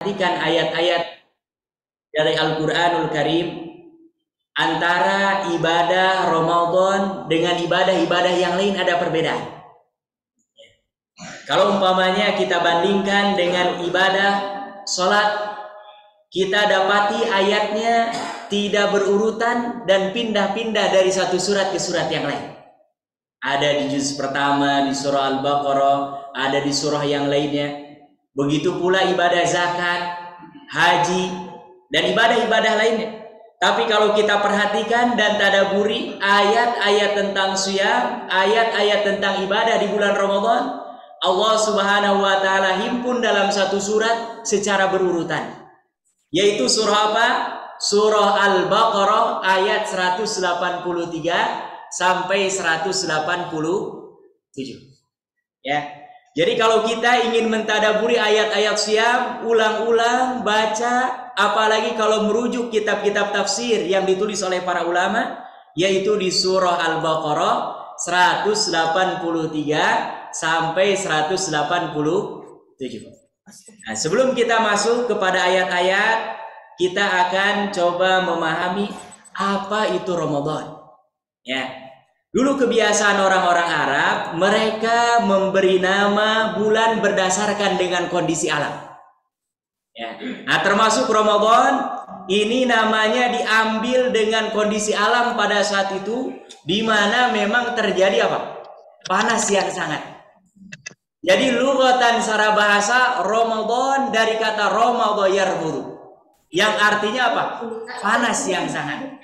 perhatikan ayat-ayat dari Al-Quranul Karim, antara ibadah Ramadan dengan ibadah-ibadah yang lain ada perbedaan. Kalau umpamanya kita bandingkan dengan ibadah sholat, kita dapati ayatnya tidak berurutan dan pindah-pindah dari satu surat ke surat yang lain. Ada di juz pertama di surah Al-Baqarah, ada di surah yang lainnya. Begitu pula ibadah zakat, haji, dan ibadah-ibadah lainnya. Tapi kalau kita perhatikan dan tadaburi ayat-ayat tentang siyam, ayat-ayat tentang ibadah di bulan Ramadan, Allah Subhanahu wa taala himpun dalam satu surat secara berurutan. Yaitu surah apa? Surah Al-Baqarah ayat 183 sampai 187. Ya. Jadi kalau kita ingin mentadaburi ayat-ayat siyam, ulang-ulang baca, apalagi kalau merujuk kitab-kitab tafsir yang ditulis oleh para ulama, yaitu di surah Al-Baqarah 183 sampai 187. Nah, sebelum kita masuk kepada ayat-ayat, kita akan coba memahami apa itu Ramadan. Ya. Dulu kebiasaan orang-orang Arab, mereka memberi nama bulan berdasarkan dengan kondisi alam. Ya. Nah, termasuk Ramadan, ini namanya diambil dengan kondisi alam pada saat itu, di mana memang terjadi apa? Panas yang sangat. Jadi lughatan secara bahasa Ramadan dari kata Ramadha yarbudu, yang artinya apa? Panas yang sangat.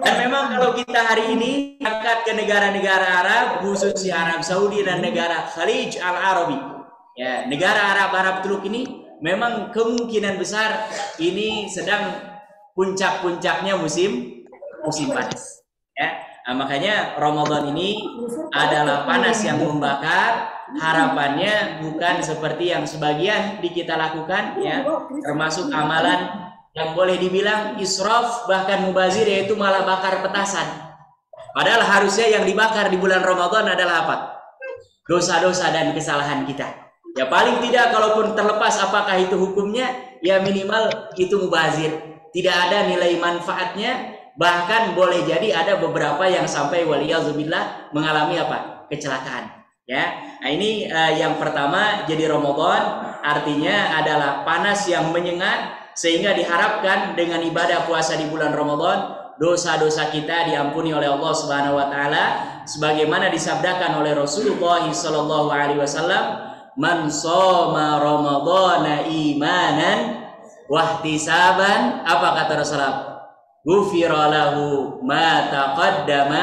Dan memang kalau kita hari ini berangkat ke negara-negara Arab, khususnya Arab Saudi dan negara Khalij Al-Arabi, ya, negara Arab Teluk ini memang kemungkinan besar ini sedang puncak-puncaknya musim panas. Ya, nah, makanya Ramadan ini adalah panas yang membakar. Harapannya bukan seperti yang sebagian di kita lakukan, ya, termasuk amalan yang boleh dibilang israf bahkan mubazir, yaitu malah bakar petasan. Padahal harusnya yang dibakar di bulan Ramadan adalah apa? Dosa-dosa dan kesalahan kita. Ya paling tidak kalaupun terlepas apakah itu hukumnya, ya minimal itu mubazir. Tidak ada nilai manfaatnya, bahkan boleh jadi ada beberapa yang sampai waliyazubillah mengalami apa? Kecelakaan. Ya, nah ini yang pertama. Jadi Ramadan artinya adalah panas yang menyengat, sehingga diharapkan dengan ibadah puasa di bulan Ramadan dosa-dosa kita diampuni oleh Allah Subhanahu wa taala, sebagaimana disabdakan oleh Rasulullah sallallahu alaihi wasallam, man shoma ramadhana imanan wahtisaban, apa kata Rasulullah? Ghufira lahu ma taqaddama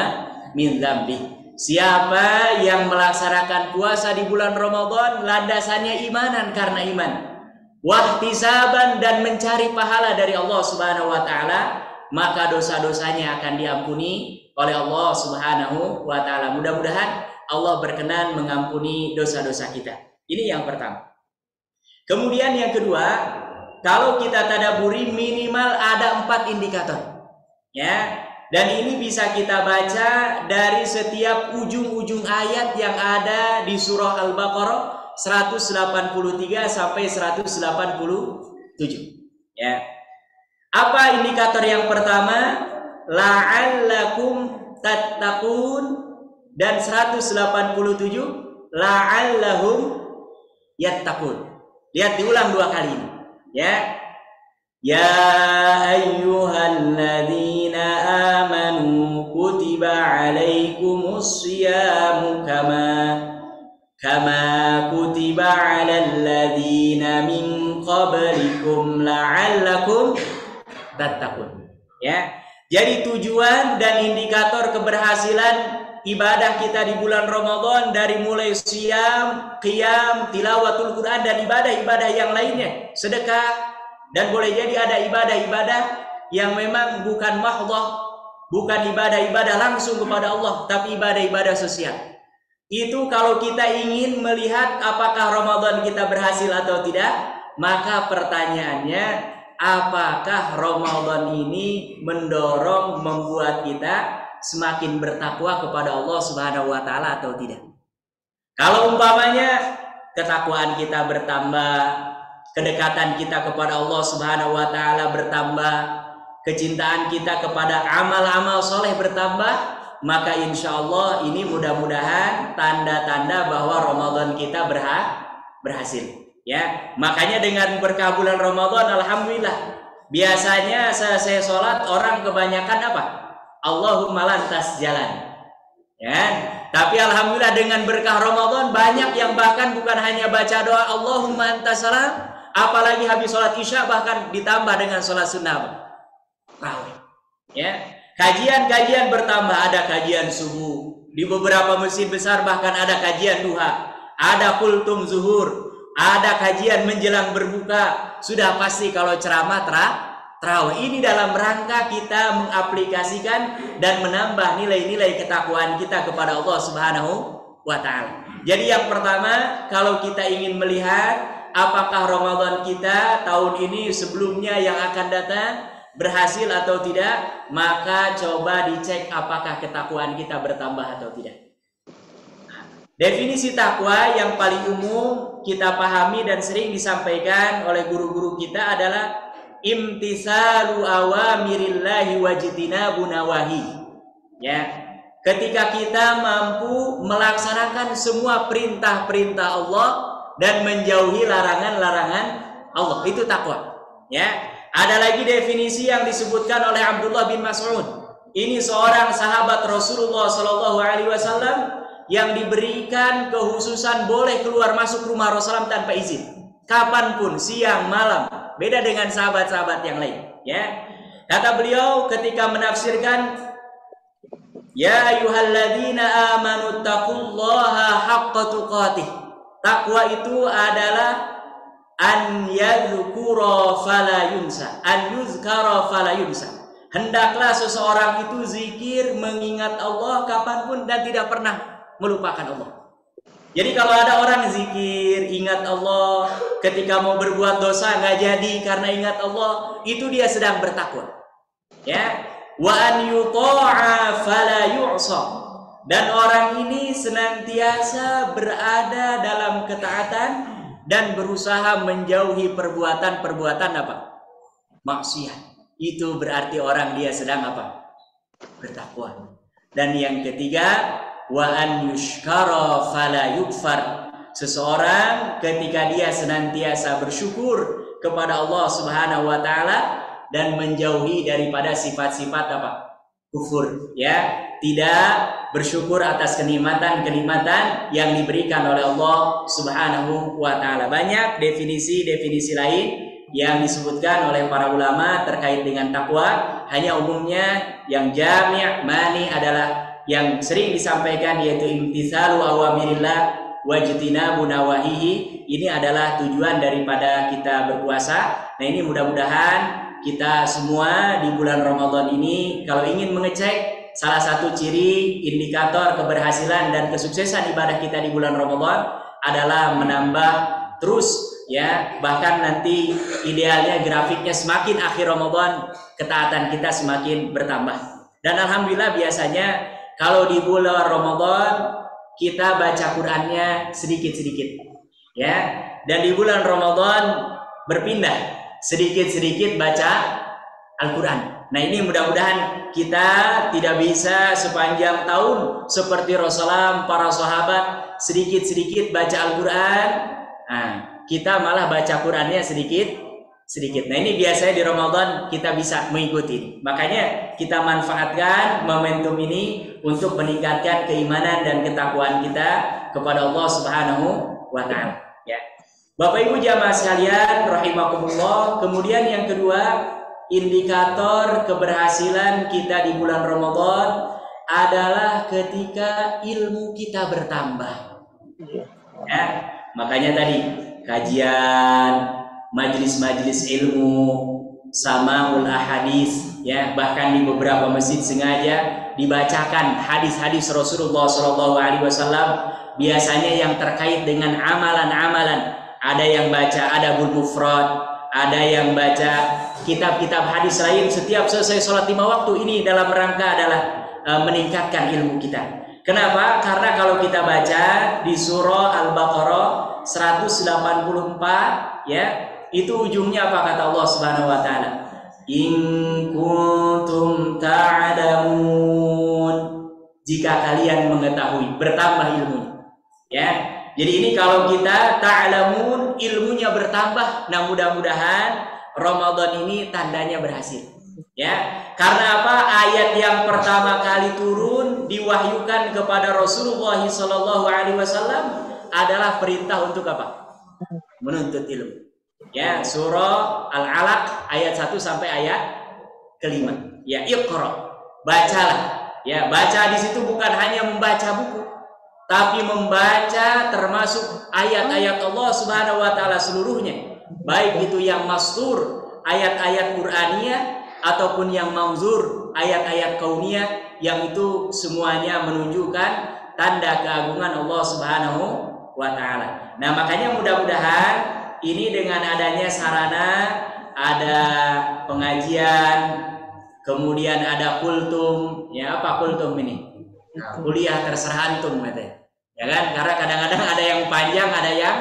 min dzambi. Siapa yang melaksanakan puasa di bulan Ramadan landasannya imanan karena iman, wahtisaban dan mencari pahala dari Allah Subhanahu wa taala, maka dosa-dosanya akan diampuni oleh Allah Subhanahu wa taala. Mudah-mudahan Allah berkenan mengampuni dosa-dosa kita. Ini yang pertama. Kemudian yang kedua, kalau kita tadaburi minimal ada 4 indikator. Ya. Dan ini bisa kita baca dari setiap ujung-ujung ayat yang ada di surah Al-Baqarah 183 sampai 187. Ya. Apa indikator yang pertama? La'allakum tattaqun, dan 187 la'allahum yattaqun. Lihat diulang 2 kali ini. Ya. Ya ayyuhalladzina amanu kutiba alaikumus syiyamu kama kutiba alal ladzina min qablikum la'allakum tattaqun. Ya. Jadi tujuan dan indikator keberhasilan ibadah kita di bulan Ramadan dari mulai siyam, qiyam, tilawatul Quran dan ibadah-ibadah yang lainnya, sedekah. Dan boleh jadi ada ibadah-ibadah yang memang bukan mahdhah, bukan ibadah-ibadah langsung kepada Allah, tapi ibadah-ibadah sosial. Itu kalau kita ingin melihat apakah Ramadan kita berhasil atau tidak, maka pertanyaannya, apakah Ramadan ini mendorong, membuat kita semakin bertakwa kepada Allah Subhanahu wa taala atau tidak? Kalau umpamanya ketakwaan kita bertambah, kedekatan kita kepada Allah Subhanahu wa taala bertambah, kecintaan kita kepada amal-amal soleh bertambah, maka insya Allah ini mudah-mudahan tanda-tanda bahwa Ramadan kita berhasil. Ya, makanya dengan berkah bulan Ramadan, alhamdulillah, biasanya selesai sholat orang kebanyakan apa? Allahumma lantas jalan. Ya, tapi alhamdulillah dengan berkah Ramadan banyak yang bahkan bukan hanya baca doa Allahumma antas salam, apalagi habis sholat isya bahkan ditambah dengan sholat sunnah. Ya, kajian-kajian bertambah, ada kajian subuh di beberapa masjid besar, bahkan ada kajian duha, ada kultum zuhur, ada kajian menjelang berbuka. Sudah pasti kalau ceramah terawih ini dalam rangka kita mengaplikasikan dan menambah nilai-nilai ketakwaan kita kepada Allah Subhanahu wa taala. Jadi yang pertama, kalau kita ingin melihat apakah Ramadan kita tahun ini sebelumnya yang akan datang berhasil atau tidak, maka coba dicek apakah ketakwaan kita bertambah atau tidak. Definisi takwa yang paling umum kita pahami dan sering disampaikan oleh guru-guru kita adalah imtisalu awamirillahi wajtinabu nawahi. Ya, ketika kita mampu melaksanakan semua perintah-perintah Allah dan menjauhi larangan-larangan Allah, itu takwa. Ya, ada lagi definisi yang disebutkan oleh Abdullah bin Mas'ud. Ini seorang sahabat Rasulullah Shallallahu Alaihi Wasallam yang diberikan kehususan boleh keluar masuk rumah Rasulullah tanpa izin, kapanpun, siang, malam. Beda dengan sahabat-sahabat yang lain. Ya, kata beliau ketika menafsirkan, ya ayyuhalladzina amanu taqullaha haqqa tuqatih. Takwa itu adalah an yadhkura fala yunsa, an yuzkara fala yunsa. Hendaklah seseorang itu zikir, mengingat Allah kapanpun dan tidak pernah melupakan Allah. Jadi kalau ada orang zikir, ingat Allah, ketika mau berbuat dosa nggak jadi karena ingat Allah, itu dia sedang bertakwa. Ya, wa an yuta'a fala yu'sa. Dan orang ini senantiasa berada dalam ketaatan dan berusaha menjauhi perbuatan-perbuatan apa? Maksiat. Itu berarti orang dia sedang apa? Bertakwa. Dan yang ketiga, wa an yushkara fala yukfar. Seseorang ketika dia senantiasa bersyukur kepada Allah Subhanahu wa taala dan menjauhi daripada sifat-sifat apa? Kufur, ya. Tidak bersyukur atas kenikmatan-kenikmatan yang diberikan oleh Allah Subhanahu wa taala. Banyak definisi-definisi lain yang disebutkan oleh para ulama terkait dengan takwa. Hanya umumnya yang jami' mani adalah yang sering disampaikan, yaitu imtitsalu awamirillah wajtinabu nawahihi. Ini adalah tujuan daripada kita berpuasa. Nah, ini mudah-mudahan kita semua di bulan Ramadan ini kalau ingin mengecek salah satu ciri indikator keberhasilan dan kesuksesan ibadah kita di bulan Ramadan adalah menambah terus, ya, bahkan nanti idealnya grafiknya semakin akhir Ramadan ketaatan kita semakin bertambah. Dan alhamdulillah biasanya kalau di bulan Ramadan kita baca Qur'annya sedikit-sedikit, ya. Dan di bulan Ramadan berpindah sedikit-sedikit baca Al-Quran. Nah, ini mudah-mudahan kita tidak bisa sepanjang tahun seperti Rasulullah, para sahabat sedikit-sedikit baca Al-Quran. Nah, kita malah baca Qur'annya sedikit-sedikit. Nah, ini biasanya di Ramadan kita bisa mengikuti. Makanya kita manfaatkan momentum ini untuk meningkatkan keimanan dan ketakwaan kita kepada Allah Subhanahu wa taala, ya. Bapak Ibu jamaah sekalian rahimakumullah, kemudian yang kedua, indikator keberhasilan kita di bulan Ramadan adalah ketika ilmu kita bertambah. Ya, makanya tadi kajian, majelis-majelis ilmu, samaul ahadis, ya, bahkan di beberapa masjid sengaja dibacakan hadis-hadis Rasulullah SAW. Biasanya yang terkait dengan amalan-amalan. Ada yang baca adabul mufrad, ada yang baca kitab-kitab hadis lain setiap selesai sholat 5 waktu. Ini dalam rangka adalah meningkatkan ilmu kita. Kenapa? Karena kalau kita baca di surah Al-Baqarah 184, ya, Itu ujungnya apa kata Allah Subhanahu wa taala? In kuntum ta'lamun. Jika kalian mengetahui, bertambah ilmunya. Ya. Jadi ini kalau kita ta'lamun, ilmunya bertambah. Nah, mudah-mudahan Ramadan ini tandanya berhasil. Ya. Karena apa? Ayat yang pertama kali turun diwahyukan kepada Rasulullah sallallahu alaihi wasallam adalah perintah untuk apa? Menuntut ilmu. Ya, surah Al-Alaq ayat 1 sampai ayat kelima. Ya, Iqra. Bacalah. Ya, baca di situ bukan hanya membaca buku, tapi membaca termasuk ayat-ayat Allah Subhanahu wa taala seluruhnya. Baik itu yang mastur, ayat-ayat Qur'aniyah, ataupun yang manzur, ayat-ayat kauniyah, yang itu semuanya menunjukkan tanda keagungan Allah Subhanahu wa taala. Nah, makanya mudah-mudahan ini dengan adanya sarana, ada pengajian, kemudian ada kultum. Ya, apa kultum ini? Kuliah terserah antum katanya. Ya kan? Karena kadang-kadang ada yang panjang, ada yang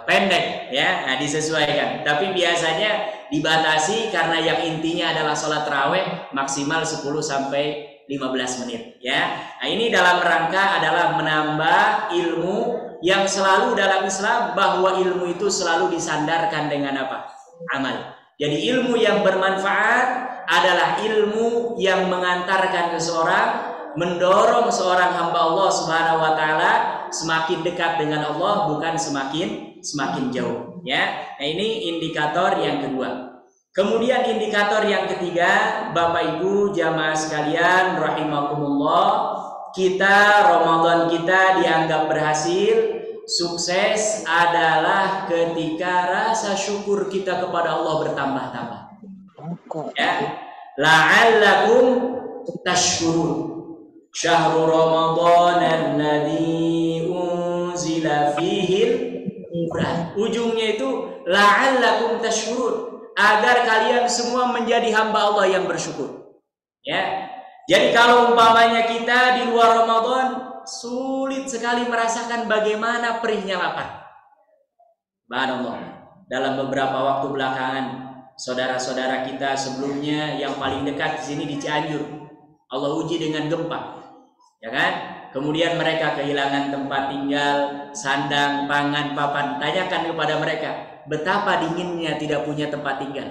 pendek, ya. Nah, disesuaikan. Tapi biasanya dibatasi karena yang intinya adalah sholat tarawih maksimal 10 sampai 15 menit, ya. Nah, ini dalam rangka adalah menambah ilmu yang selalu dalam Islam, bahwa ilmu itu selalu disandarkan dengan apa? Amal. Jadi ilmu yang bermanfaat adalah ilmu yang mengantarkan seseorang, mendorong seorang hamba Allah Subhanahu wa taala semakin dekat dengan Allah, bukan semakin jauh, ya. Nah, ini indikator yang kedua. Kemudian indikator yang ketiga, Bapak Ibu jamaah sekalian rahimakumullah, kita Ramadan kita dianggap berhasil, sukses adalah ketika rasa syukur kita kepada Allah bertambah-tambah. Ya, la'allakum tashkurun. Syahrul Ramadan alladzi unzila fihi Quran. Ujungnya itu la'allakum tashkurun, agar kalian semua menjadi hamba Allah yang bersyukur. Ya. Jadi kalau umpamanya kita di luar Ramadan sulit sekali merasakan bagaimana perihnya lapar. Subhanallah. Dalam beberapa waktu belakangan, saudara-saudara kita sebelumnya yang paling dekat di sini di Cianjur, Allah uji dengan gempa. Ya kan? Kemudian mereka kehilangan tempat tinggal, sandang, pangan, papan. Tanyakan kepada mereka, betapa dinginnya tidak punya tempat tinggal.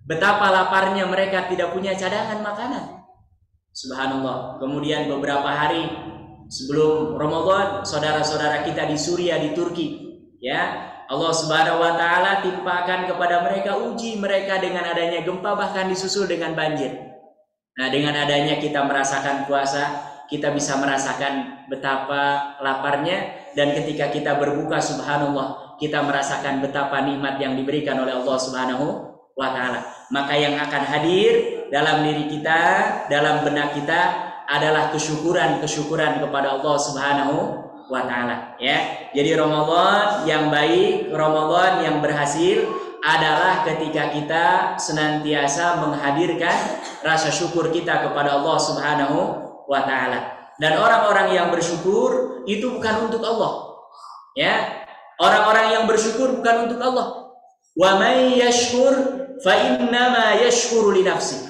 Betapa laparnya mereka tidak punya cadangan makanan. Subhanallah. Kemudian beberapa hari sebelum Ramadan, saudara-saudara kita di Suriah, di Turki, ya, Allah Subhanahu wa taala timpakan kepada mereka, uji mereka dengan adanya gempa, bahkan disusul dengan banjir. Nah, dengan adanya kita merasakan puasa, kita bisa merasakan betapa laparnya, dan ketika kita berbuka, subhanallah, kita merasakan betapa nikmat yang diberikan oleh Allah Subhanahu wa taala. Maka yang akan hadir dalam diri kita, dalam benak kita adalah kesyukuran kepada Allah Subhanahu wa taala, ya. Jadi Ramadan yang baik, Ramadan yang berhasil adalah ketika kita senantiasa menghadirkan rasa syukur kita kepada Allah Subhanahu wa taala. Dan orang-orang yang bersyukur itu bukan untuk Allah. Ya. Orang-orang yang bersyukur bukan untuk Allah. Wa may yashkur fa innama yashkuru li nafsi.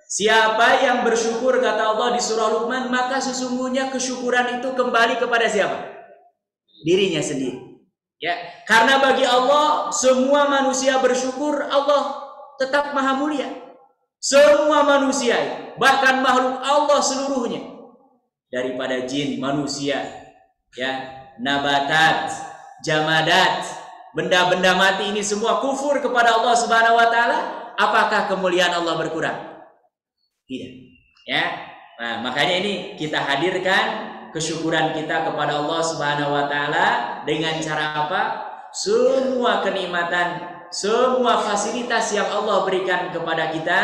Siapa yang bersyukur, kata Allah di surah Luqman, maka sesungguhnya kesyukuran itu kembali kepada siapa? Dirinya sendiri. Ya, karena bagi Allah semua manusia bersyukur, Allah tetap maha mulia. Semua manusia, bahkan makhluk Allah seluruhnya, daripada jin, manusia, ya, nabatat, jamadat, benda-benda mati, ini semua kufur kepada Allah Subhanahu wa taala. Apakah kemuliaan Allah berkurang? Tidak. Ya. Nah, makanya ini kita hadirkan kesyukuran kita kepada Allah Subhanahu wa taala dengan cara apa? Semua kenikmatan, semua fasilitas yang Allah berikan kepada kita,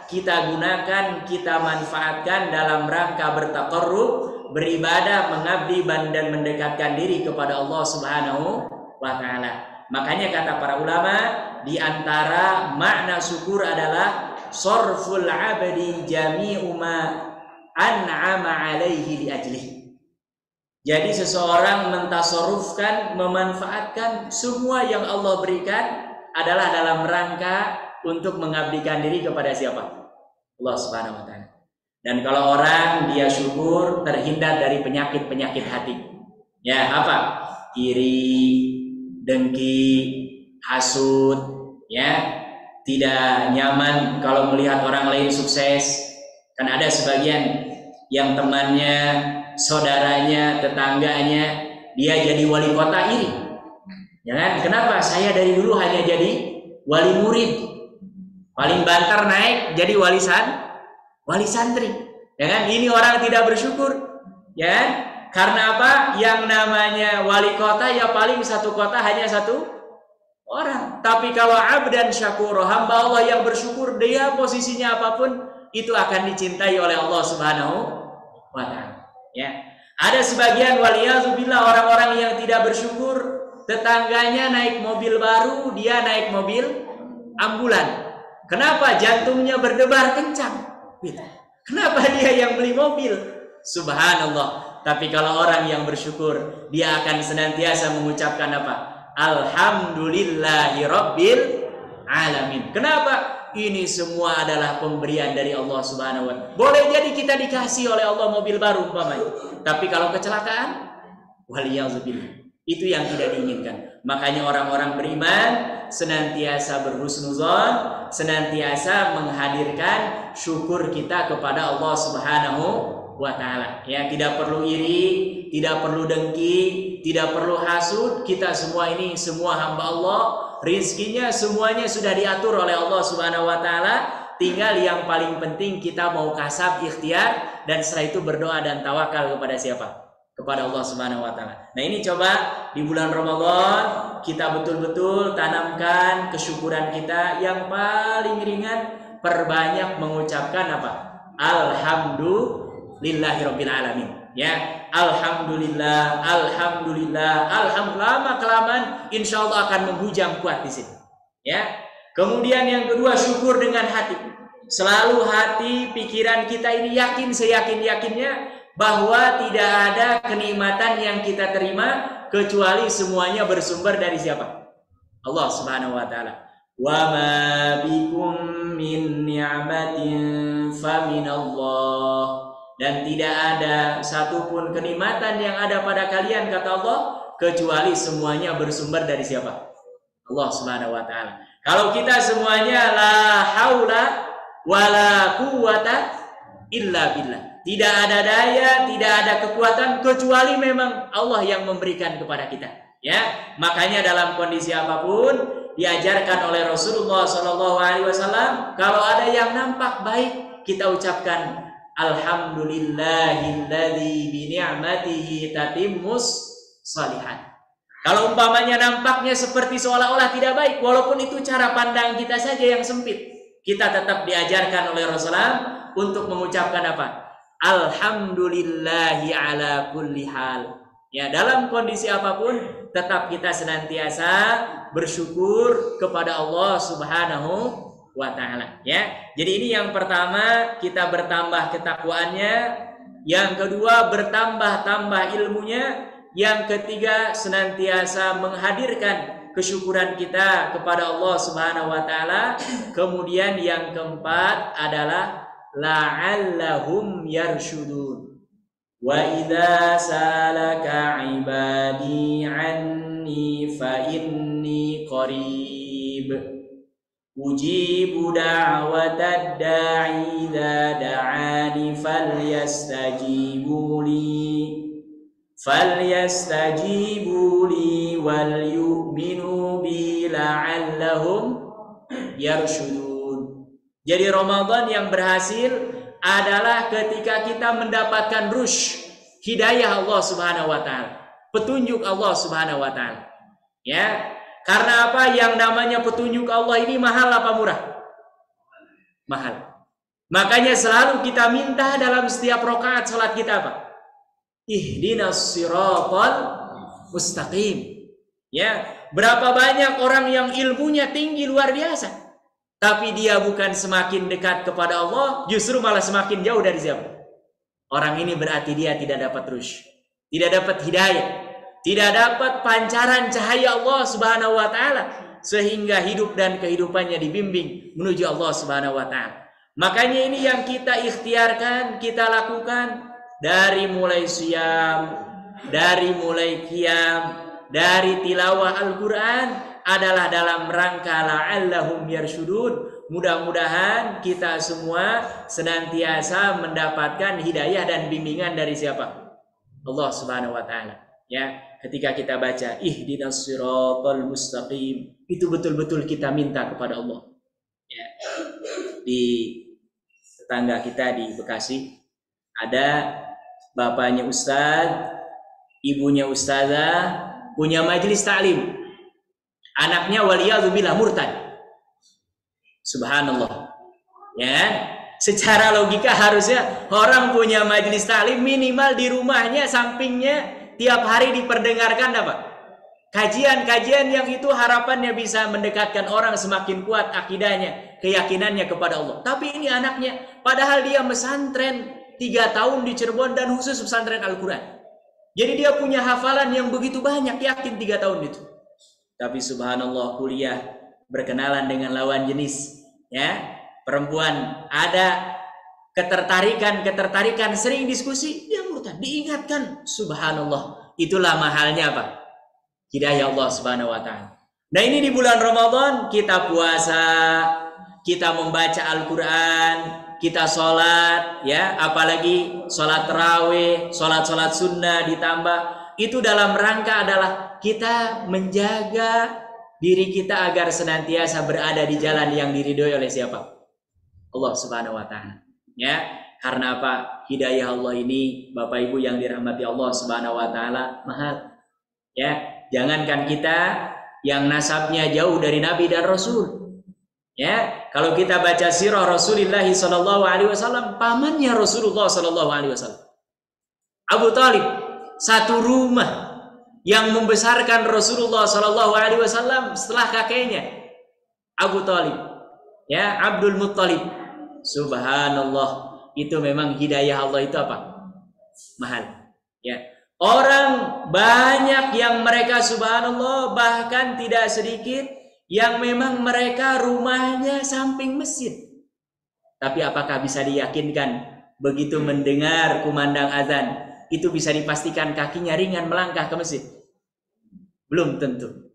kita gunakan, kita manfaatkan dalam rangka bertaqarrub, beribadah, mengabdi dan mendekatkan diri kepada Allah Subhanahu wa taala. Makanya kata para ulama, di antara makna syukur adalah sarful abdi jami'u ma an'ama alaihi li ajlihi. Jadi seseorang mentasarrufkan, memanfaatkan semua yang Allah berikan adalah dalam rangka untuk mengabdikan diri kepada siapa? Allah Subhanahu wa taala. Dan kalau orang dia syukur, terhindar dari penyakit-penyakit hati. Ya, apa? Iri, dengki, hasud, ya. Tidak nyaman kalau melihat orang lain sukses. Kan ada sebagian yang temannya, saudaranya, tetangganya, dia jadi wali kota iri. Ya kan? Kenapa? Saya dari dulu hanya jadi wali murid. Paling banter naik jadi wali santri. Ya kan? Ini orang tidak bersyukur. Ya kan? Karena apa? Yang namanya wali kota ya paling satu kota hanya satu orang. Tapi kalau abdan syakur, hamba Allah yang bersyukur, dia posisinya apapun itu akan dicintai oleh Allah Subhanahu wa taala. Ya. Ada sebagian waliyadzubillah orang-orang yang tidak bersyukur, tetangganya naik mobil baru, dia naik mobil ambulan. Kenapa? Jantungnya berdebar kencang. Kenapa dia yang beli mobil? Subhanallah. Tapi kalau orang yang bersyukur, dia akan senantiasa mengucapkan apa? Alhamdulillahirabbil alamin. Kenapa? Ini semua adalah pemberian dari Allah Subhanahu wa taala. Boleh jadi kita dikasih oleh Allah mobil baru umpamanya. Tapi kalau kecelakaan, waliyadzubillah. Itu yang tidak diinginkan. Makanya orang-orang beriman senantiasa berhusnuzon, senantiasa menghadirkan syukur kita kepada Allah Subhanahu wa taala. Ya, tidak perlu iri, tidak perlu dengki, tidak perlu hasud. Kita semua ini semua hamba Allah, rizkinya semuanya sudah diatur oleh Allah Subhanahu wa taala. Tinggal yang paling penting kita mau kasab, ikhtiar, dan setelah itu berdoa dan tawakal kepada siapa? Kepada Allah Subhanahu wa taala. Nah, ini coba di bulan Ramadan kita betul-betul tanamkan kesyukuran kita. Yang paling ringan, perbanyak mengucapkan apa? Alhamdulillahirabbil alamin. Ya, alhamdulillah, alhamdulillah, alhamdulillah. Lama kelamaan insya Allah akan menghujam kuat di sini. Ya. Kemudian yang kedua, syukur dengan hati. Selalu hati, pikiran kita ini yakin, seyakin-yakinnya bahwa tidak ada kenikmatan yang kita terima kecuali semuanya bersumber dari siapa? Allah Subhanahu wa taala. Wa ma bikum min ni'matin faminallah. Dan tidak ada satupun kenikmatan yang ada pada kalian, kata Allah, kecuali semuanya bersumber dari siapa? Allah Subhanahu wa taala. Kalau kita semuanya la haula wala quwata illa billah. Tidak ada daya, tidak ada kekuatan kecuali memang Allah yang memberikan kepada kita. Ya, makanya dalam kondisi apapun diajarkan oleh Rasulullah SAW, kalau ada yang nampak baik kita ucapkan alhamdulillahilladzi bi ni'matihi tatimmus shalihat. Kalau umpamanya nampaknya seperti seolah-olah tidak baik, walaupun itu cara pandang kita saja yang sempit, kita tetap diajarkan oleh Rasulullah untuk mengucapkan apa? Alhamdulillahi ala kulli hal. Ya, dalam kondisi apapun tetap kita senantiasa bersyukur kepada Allah Subhanahu wa taala, ya. Jadi ini yang pertama, kita bertambah ketakwaannya, yang kedua bertambah-tambah ilmunya, yang ketiga senantiasa menghadirkan kesyukuran kita kepada Allah Subhanahu wa taala, kemudian yang keempat adalah la'allahum yarshudun. Wa idza salaka ibadi anni fa inni qarib ujibu da'watad da'i idza da'ani falyastajibu li wal yu'minu bi la'allahum yarshudun. Jadi Ramadan yang berhasil adalah ketika kita mendapatkan rush, hidayah Allah Subhanahu wa taala, petunjuk Allah Subhanahu wa taala. Ya. Karena apa? Yang namanya petunjuk Allah ini mahal apa murah? Mahal. Makanya selalu kita minta dalam setiap rakaat salat kita apa? Ihdinas siratal mustaqim. Ya, berapa banyak orang yang ilmunya tinggi luar biasa, tapi dia bukan semakin dekat kepada Allah, justru malah semakin jauh dari siapa? Orang ini berarti dia tidak dapat rush, tidak dapat hidayah, tidak dapat pancaran cahaya Allah Subhanahu wa taala. sehingga hidup dan kehidupannya dibimbing menuju Allah Subhanahu wa taala. Makanya ini yang kita ikhtiarkan, kita lakukan dari mulai siam, dari mulai qiyam, dari tilawah Al-Qur'an adalah dalam rangka la'allahum yarsyudun. Mudah-mudahan kita semua senantiasa mendapatkan hidayah dan bimbingan dari siapa? Allah Subhanahu wa taala. Ya, ketika kita baca ihdinas siratal mustaqim, itu betul-betul kita minta kepada Allah. Ya. Di tetangga kita di Bekasi ada bapaknya ustaz, ibunya ustazah, punya majelis taklim. Anaknya waliyadzubillah murtad. Subhanallah. Ya, secara logika harusnya orang punya majelis taklim minimal di rumahnya sampingnya tiap hari diperdengarkan apa? Kajian-kajian yang itu harapannya bisa mendekatkan orang semakin kuat akidahnya, keyakinannya kepada Allah. Tapi ini anaknya, padahal dia pesantren 3 tahun di Cirebon dan khusus pesantren Al-Quran. Jadi dia punya hafalan yang begitu banyak, yakin 3 tahun itu. Tapi subhanallah kuliah berkenalan dengan lawan jenis, ya, perempuan, ada ketertarikan sering diskusi, dia murtad, diingatkan, subhanallah. Itulah mahalnya apa? Hidayah Allah Subhanahu wa taala. Nah, ini di bulan Ramadan kita puasa, kita membaca Al-Qur'an, kita sholat, ya, apalagi sholat tarawih, sholat sunnah ditambah. Itu dalam rangka adalah kita menjaga diri kita agar senantiasa berada di jalan yang diridhoi oleh siapa? Allah Subhanahu wa taala. Ya, karena apa? Hidayah Allah ini Bapak Ibu yang dirahmati Allah Subhanahu wa taala mahal. Ya, jangankan kita yang nasabnya jauh dari Nabi dan Rasul. Ya, kalau kita baca sirah Rasulullah sallallahu alaihi wasallam, pamannya Rasulullah sallallahu alaihi wasallam, Abu Thalib, satu rumah yang membesarkan Rasulullah sallallahu alaihi wasallam setelah kakeknya Abu Thalib, ya, Abdul Muttalib. Subhanallah, itu memang hidayah Allah itu apa? Mahal. Ya, orang banyak yang mereka subhanallah bahkan tidak sedikit yang memang mereka rumahnya samping masjid. Tapi apakah bisa diyakinkan begitu mendengar kumandang azan itu bisa dipastikan kakinya ringan melangkah ke masjid? Belum tentu.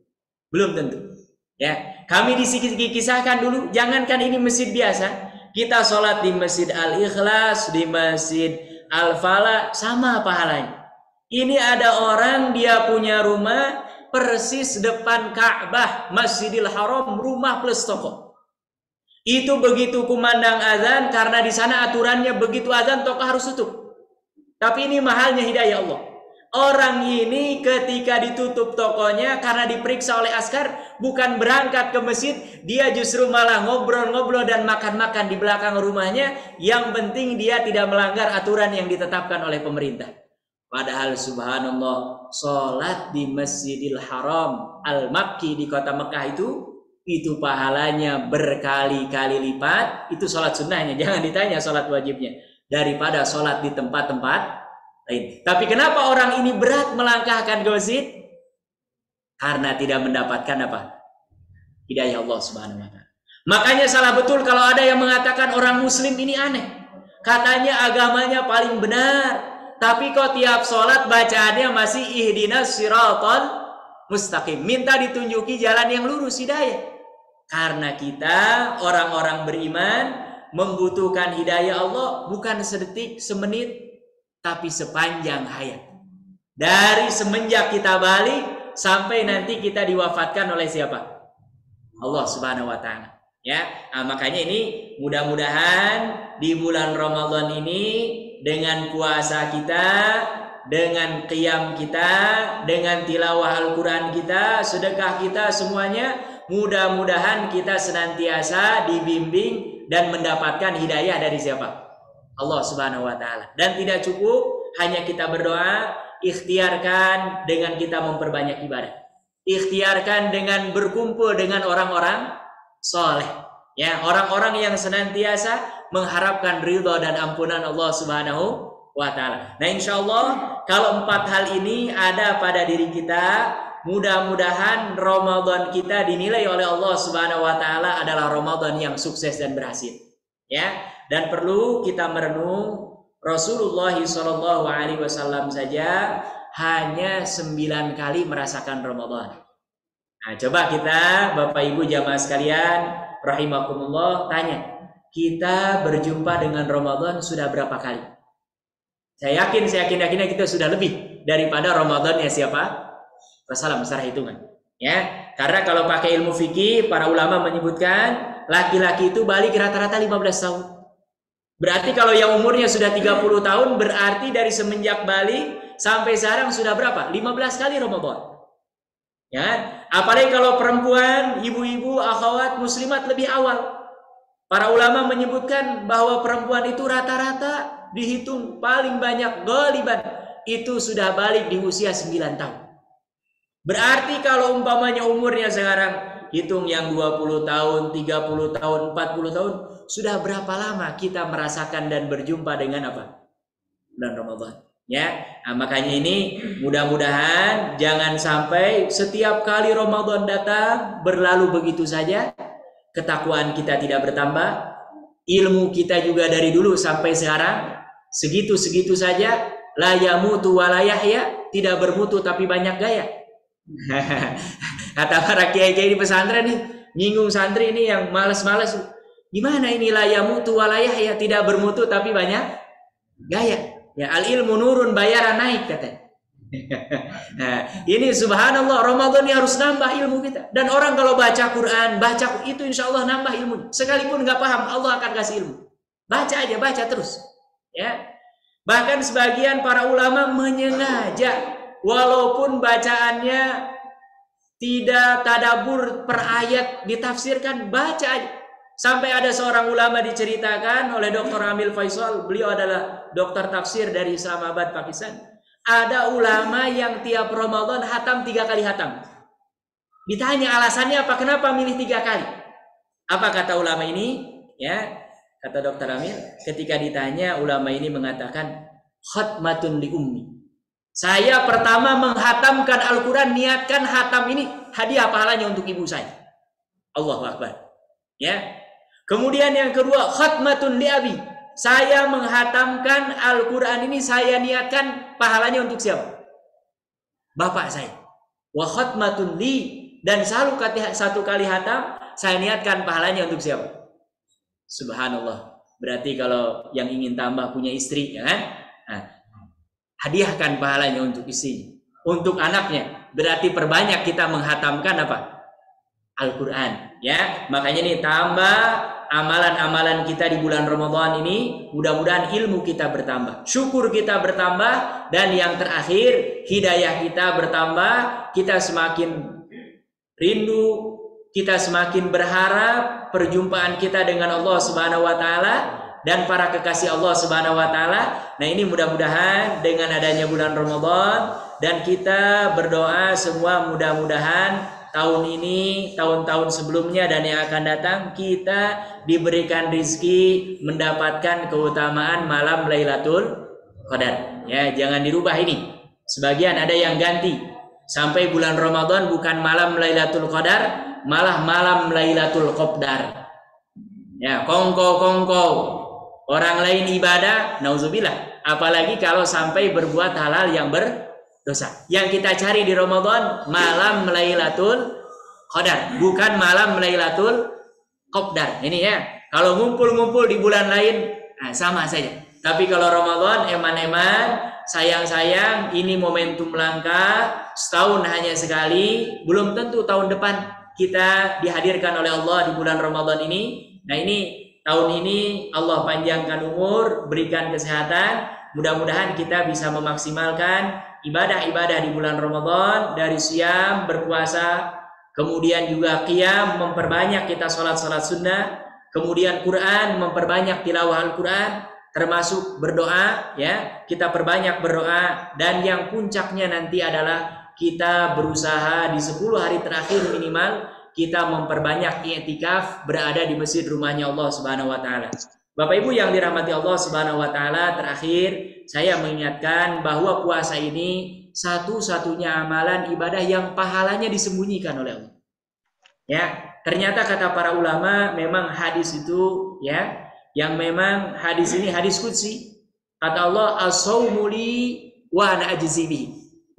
Belum tentu. Ya, kami dikisahkan dulu, jangankan ini masjid biasa, kita sholat di Masjid Al-Ikhlas, di Masjid Al-Falah sama pahalanya. Ini ada orang dia punya rumah persis depan Ka'bah, Masjidil Haram, rumah plus toko. Itu begitu kumandang azan, karena di sana aturannya begitu azan toko harus tutup. Tapi ini mahalnya hidayah Allah. Orang ini ketika ditutup tokonya karena diperiksa oleh askar, bukan berangkat ke masjid, dia justru malah ngobrol-ngobrol dan makan-makan di belakang rumahnya. Yang penting dia tidak melanggar aturan yang ditetapkan oleh pemerintah. Padahal subhanallah, sholat di Masjidil Haram Al-Makki di kota Mekah itu pahalanya berkali-kali lipat. Itu sholat sunnahnya, jangan ditanya sholat wajibnya, daripada sholat di tempat-tempat lain. Tapi kenapa orang ini berat melangkahkan ke masjid? Karena tidak mendapatkan apa? Hidayah Allah Subhanahu wa taala. Makanya salah betul kalau ada yang mengatakan orang muslim ini aneh. Katanya agamanya paling benar, tapi kok tiap sholat bacaannya masih ihdinas siratal mustaqim. Minta ditunjuki jalan yang lurus, hidayah. Karena kita orang-orang beriman membutuhkan hidayah Allah bukan sedetik, semenit, tapi sepanjang hayat. Dari semenjak kita balik sampai nanti kita diwafatkan oleh siapa? Allah Subhanahu wa taala. Ya, makanya ini mudah-mudahan di bulan Ramadan ini dengan puasa kita, dengan qiyam kita, dengan tilawah Al-Qur'an kita, sedekah kita, semuanya mudah-mudahan kita senantiasa dibimbing dan mendapatkan hidayah dari siapa? Allah Subhanahu wa taala. Dan tidak cukup hanya kita berdoa, ikhtiarkan dengan kita memperbanyak ibadah. Ikhtiarkan dengan berkumpul dengan orang-orang soleh, ya, orang-orang yang senantiasa mengharapkan ridha dan ampunan Allah Subhanahu wa taala. Nah, insyaallah kalau 4 hal ini ada pada diri kita, mudah-mudahan Ramadan kita dinilai oleh Allah Subhanahu wa taala adalah Ramadan yang sukses dan berhasil. Ya, dan perlu kita merenung Rasulullah Shallallahu alaihi wasallam saja hanya 9 kali merasakan Ramadan. Nah, coba kita Bapak Ibu jamaah sekalian rahimakumullah tanya, kita berjumpa dengan Ramadan sudah berapa kali? Saya yakin kita sudah lebih daripada Ramadannya siapa? Rasulullah secara hitungan. Ya, karena kalau pakai ilmu fikih, para ulama menyebutkan laki-laki itu balik rata-rata 15 tahun. Berarti kalau yang umurnya sudah 30 tahun, berarti dari semenjak balik sampai sekarang sudah berapa? 15 kali Ramadan. Ya, apalagi kalau perempuan, ibu-ibu, akhwat, muslimat lebih awal. Para ulama menyebutkan bahwa perempuan itu rata-rata dihitung paling banyak ghaliban itu sudah balik di usia 9 tahun. Berarti kalau umpamanya umurnya sekarang hitung yang 20 tahun, 30 tahun, 40 tahun, sudah berapa lama kita merasakan dan berjumpa dengan apa? Bulan Ramadan. Ya, nah, makanya ini mudah-mudahan jangan sampai setiap kali Ramadan datang berlalu begitu saja, ketakwaan kita tidak bertambah, ilmu kita juga dari dulu sampai sekarang segitu-segitu saja, la yamutu wa la yahya, tidak bermutu tapi banyak gaya. Kata para kiai-kiai di pesantren nih, nyinggung santri ini yang malas-malas. Gimana ini la yamutu wa la yahya, tidak bermutu tapi banyak gaya. Ya, al ilmu nurun, bayaran naik katanya. Nah, ini subhanallah, Ramadan ini harus nambah ilmu kita. Dan orang kalau baca Quran, baca itu insya Allah nambah ilmu. Sekalipun nggak paham, Allah akan kasih ilmu. Baca aja, baca terus. Ya, bahkan sebagian para ulama menyengaja, walaupun bacaannya tidak tadabbur per ayat ditafsirkan, baca aja. Sampai ada seorang ulama diceritakan oleh Dr. Amil Faisal, beliau adalah dokter tafsir dari Islamabad, Pakistan. Ada ulama yang tiap Ramadan hatam 3 kali hatam. Ditanya alasannya apa, kenapa milih 3 kali? Apa kata ulama ini? Ya, kata Dr. Amil, ketika ditanya ulama ini mengatakan khatmatun li ummi. Saya pertama menghatamkan Al-Quran, niatkan hatam ini hadiah pahalanya untuk ibu saya. Allahu Akbar. Ya. Kemudian yang kedua, khatmatun li abi. Saya menghatamkan Al-Quran ini, saya niatkan pahalanya untuk siapa? Bapak saya. Wa khatmatun li, dan selalu 1 kali hatam, saya niatkan pahalanya untuk siapa? Subhanallah. Berarti kalau yang ingin tambah punya istri, ya kan? Nah, hadiahkan pahalanya untuk istri, untuk anaknya. Berarti perbanyak kita menghatamkan apa? Al-Quran. Ya, makanya nih tambah amalan-amalan kita di bulan Ramadan ini, mudah-mudahan ilmu kita bertambah, syukur kita bertambah, dan yang terakhir hidayah kita bertambah, kita semakin rindu, kita semakin berharap perjumpaan kita dengan Allah Subhanahu wa taala dan para kekasih Allah Subhanahu wa taala. Nah, ini mudah-mudahan dengan adanya bulan Ramadan, dan kita berdoa semua mudah-mudahan tahun ini, tahun-tahun sebelumnya dan yang akan datang, kita diberikan rizki mendapatkan keutamaan malam Lailatul Qadar. Ya, jangan dirubah ini. Sebagian ada yang ganti. Sampai bulan Ramadan bukan malam Lailatul Qadar, malah malam Lailatul Qadar. Ya, kongko-kongko. Orang lain ibadah, nauzubillah. Apalagi kalau sampai berbuat halal yang dosa. Yang kita cari di Ramadan malam Lailatul Qadar, bukan malam Lailatul Qadar. Ini ya. Kalau ngumpul-ngumpul di bulan lain, nah, sama saja. Tapi kalau Ramadan eman-eman, sayang-sayang, ini momentum langka, setahun hanya sekali, belum tentu tahun depan kita dihadirkan oleh Allah di bulan Ramadan ini. Nah, ini tahun ini Allah panjangkan umur, berikan kesehatan. Mudah-mudahan kita bisa memaksimalkan ibadah-ibadah di bulan Ramadan, dari siam, berpuasa, kemudian juga qiyam, memperbanyak kita sholat-sholat sunnah, kemudian Quran, memperbanyak tilawah Al-Quran, termasuk berdoa, ya, kita perbanyak berdoa, dan yang puncaknya nanti adalah kita berusaha di 10 hari terakhir minimal kita memperbanyak i'tikaf, berada di masjid rumahnya Allah Subhanahu wa taala. Bapak Ibu yang dirahmati Allah Subhanahu wa taala, terakhir saya mengingatkan bahwa puasa ini satu-satunya amalan ibadah yang pahalanya disembunyikan oleh Allah. Ya, ternyata kata para ulama memang hadis itu ya, yang memang hadis ini hadis qudsi. Kata Allah, as-saumu li wa ana ajzi bihi.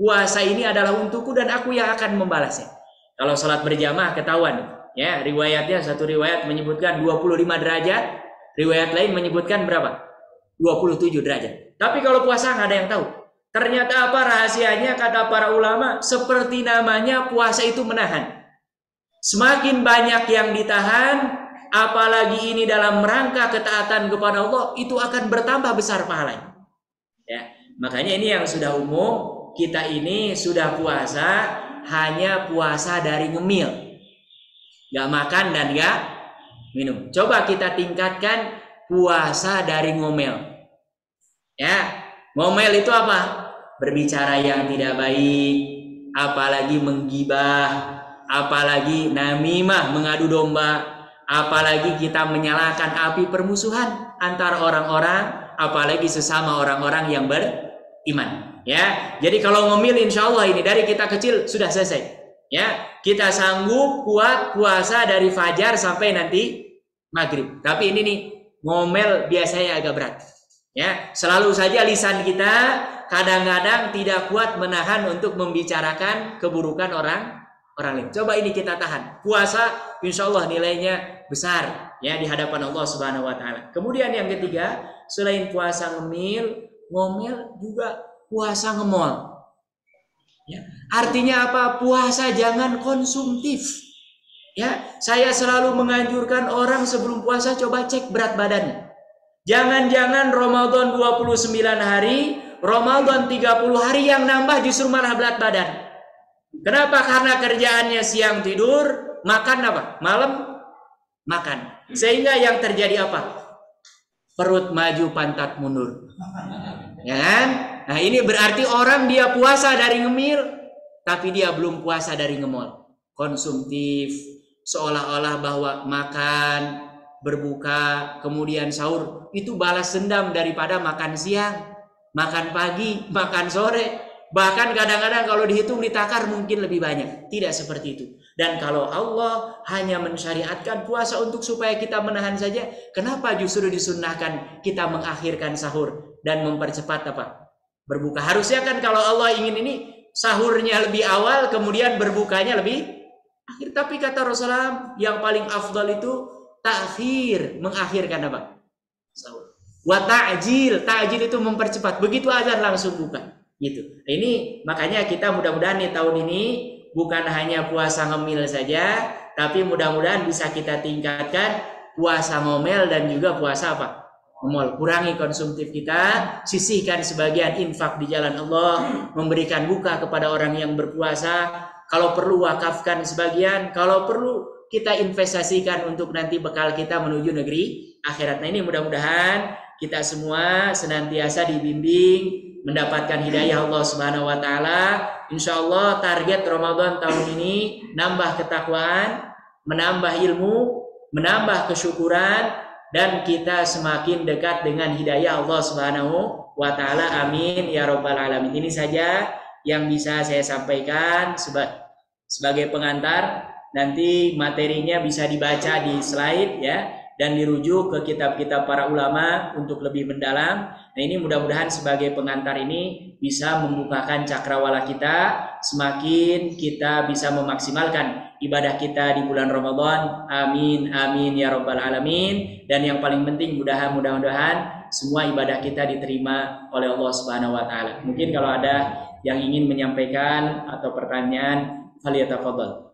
Puasa ini adalah untukku dan aku yang akan membalasnya. Kalau salat berjamaah ketahuan ya, riwayatnya satu riwayat menyebutkan 25 derajat, riwayat lain menyebutkan berapa? 27 derajat. Tapi kalau puasa nggak ada yang tahu. Ternyata apa rahasianya? Kata para ulama, seperti namanya puasa itu menahan. Semakin banyak yang ditahan, apalagi ini dalam rangka ketaatan kepada Allah, itu akan bertambah besar pahalanya. Ya, makanya ini yang sudah umum, kita ini sudah puasa, hanya puasa dari ngemil, nggak makan dan nggak minum. Coba kita tingkatkan puasa dari ngomel. Ya, ngomel itu apa? Berbicara yang tidak baik, apalagi menggibah, apalagi namimah, mengadu domba, apalagi kita menyalakan api permusuhan antara orang-orang, apalagi sesama orang-orang yang beriman. Ya, jadi kalau ngomil insya Allah ini dari kita kecil sudah selesai. Ya, kita sanggup kuat puasa dari fajar sampai nanti maghrib. Tapi ini nih ngomel biasanya agak berat. Ya, selalu saja lisan kita kadang-kadang tidak kuat menahan untuk membicarakan keburukan orang lain. Coba ini kita tahan. Puasa insya Allah nilainya besar ya di hadapan Allah Subhanahu wa taala. Kemudian yang ketiga, selain puasa ngomel juga puasa ngemol. Ya, artinya apa? Puasa jangan konsumtif. Ya, saya selalu menganjurkan orang sebelum puasa coba cek berat badannya. Jangan-jangan Ramadan 29 hari, Ramadan 30 hari yang nambah justru malah berat badan. Kenapa? Karena kerjaannya siang tidur, makan apa? Malam makan. Sehingga yang terjadi apa? Perut maju, pantat mundur. Ya kan? Nah, ini berarti orang dia puasa dari ngemil, tapi dia belum puasa dari ngemol. Konsumtif, seolah-olah bahwa makan, berbuka, kemudian sahur, itu balas dendam daripada makan siang, makan pagi, makan sore. Bahkan kadang-kadang kalau dihitung ditakar mungkin lebih banyak. Tidak seperti itu. Dan kalau Allah hanya mensyariatkan puasa untuk supaya kita menahan saja, kenapa justru disunnahkan kita mengakhirkan sahur dan mempercepat apa? Berbuka. Harusnya kan kalau Allah ingin ini sahurnya lebih awal, kemudian berbukanya lebih akhir. Tapi kata Rasulullah yang paling afdal itu takhir, mengakhirkan apa? Sahur. Wa ta'jil, ta'jil itu mempercepat. Begitu azan langsung buka. Gitu. Ini makanya kita mudah-mudahan nih tahun ini bukan hanya puasa ngemil saja, tapi mudah-mudahan bisa kita tingkatkan puasa ngomel dan juga puasa apa? Ngomol. Kurangi konsumtif kita, sisihkan sebagian infak di jalan Allah, memberikan buka kepada orang yang berpuasa, kalau perlu wakafkan sebagian, kalau perlu kita investasikan untuk nanti bekal kita menuju negeri akhirat. Nah, ini mudah-mudahan kita semua senantiasa dibimbing mendapatkan hidayah Allah Subhanahu wa taala. Insyaallah target Ramadan tahun ini nambah ketakwaan, menambah ilmu, menambah kesyukuran, dan kita semakin dekat dengan hidayah Allah Subhanahu wa taala. Amin ya rabbal alamin. Ini saja yang bisa saya sampaikan sebagai pengantar. Nanti materinya bisa dibaca di slide ya, dan dirujuk ke kitab-kitab para ulama untuk lebih mendalam. Nah, ini mudah-mudahan sebagai pengantar ini bisa membukakan cakrawala kita, semakin kita bisa memaksimalkan ibadah kita di bulan Ramadan. Amin amin ya rabbal alamin. Dan yang paling penting mudah-mudahan semua ibadah kita diterima oleh Allah Subhanahu wa taala. Mungkin kalau ada yang ingin menyampaikan atau pertanyaan, falyatafadhal.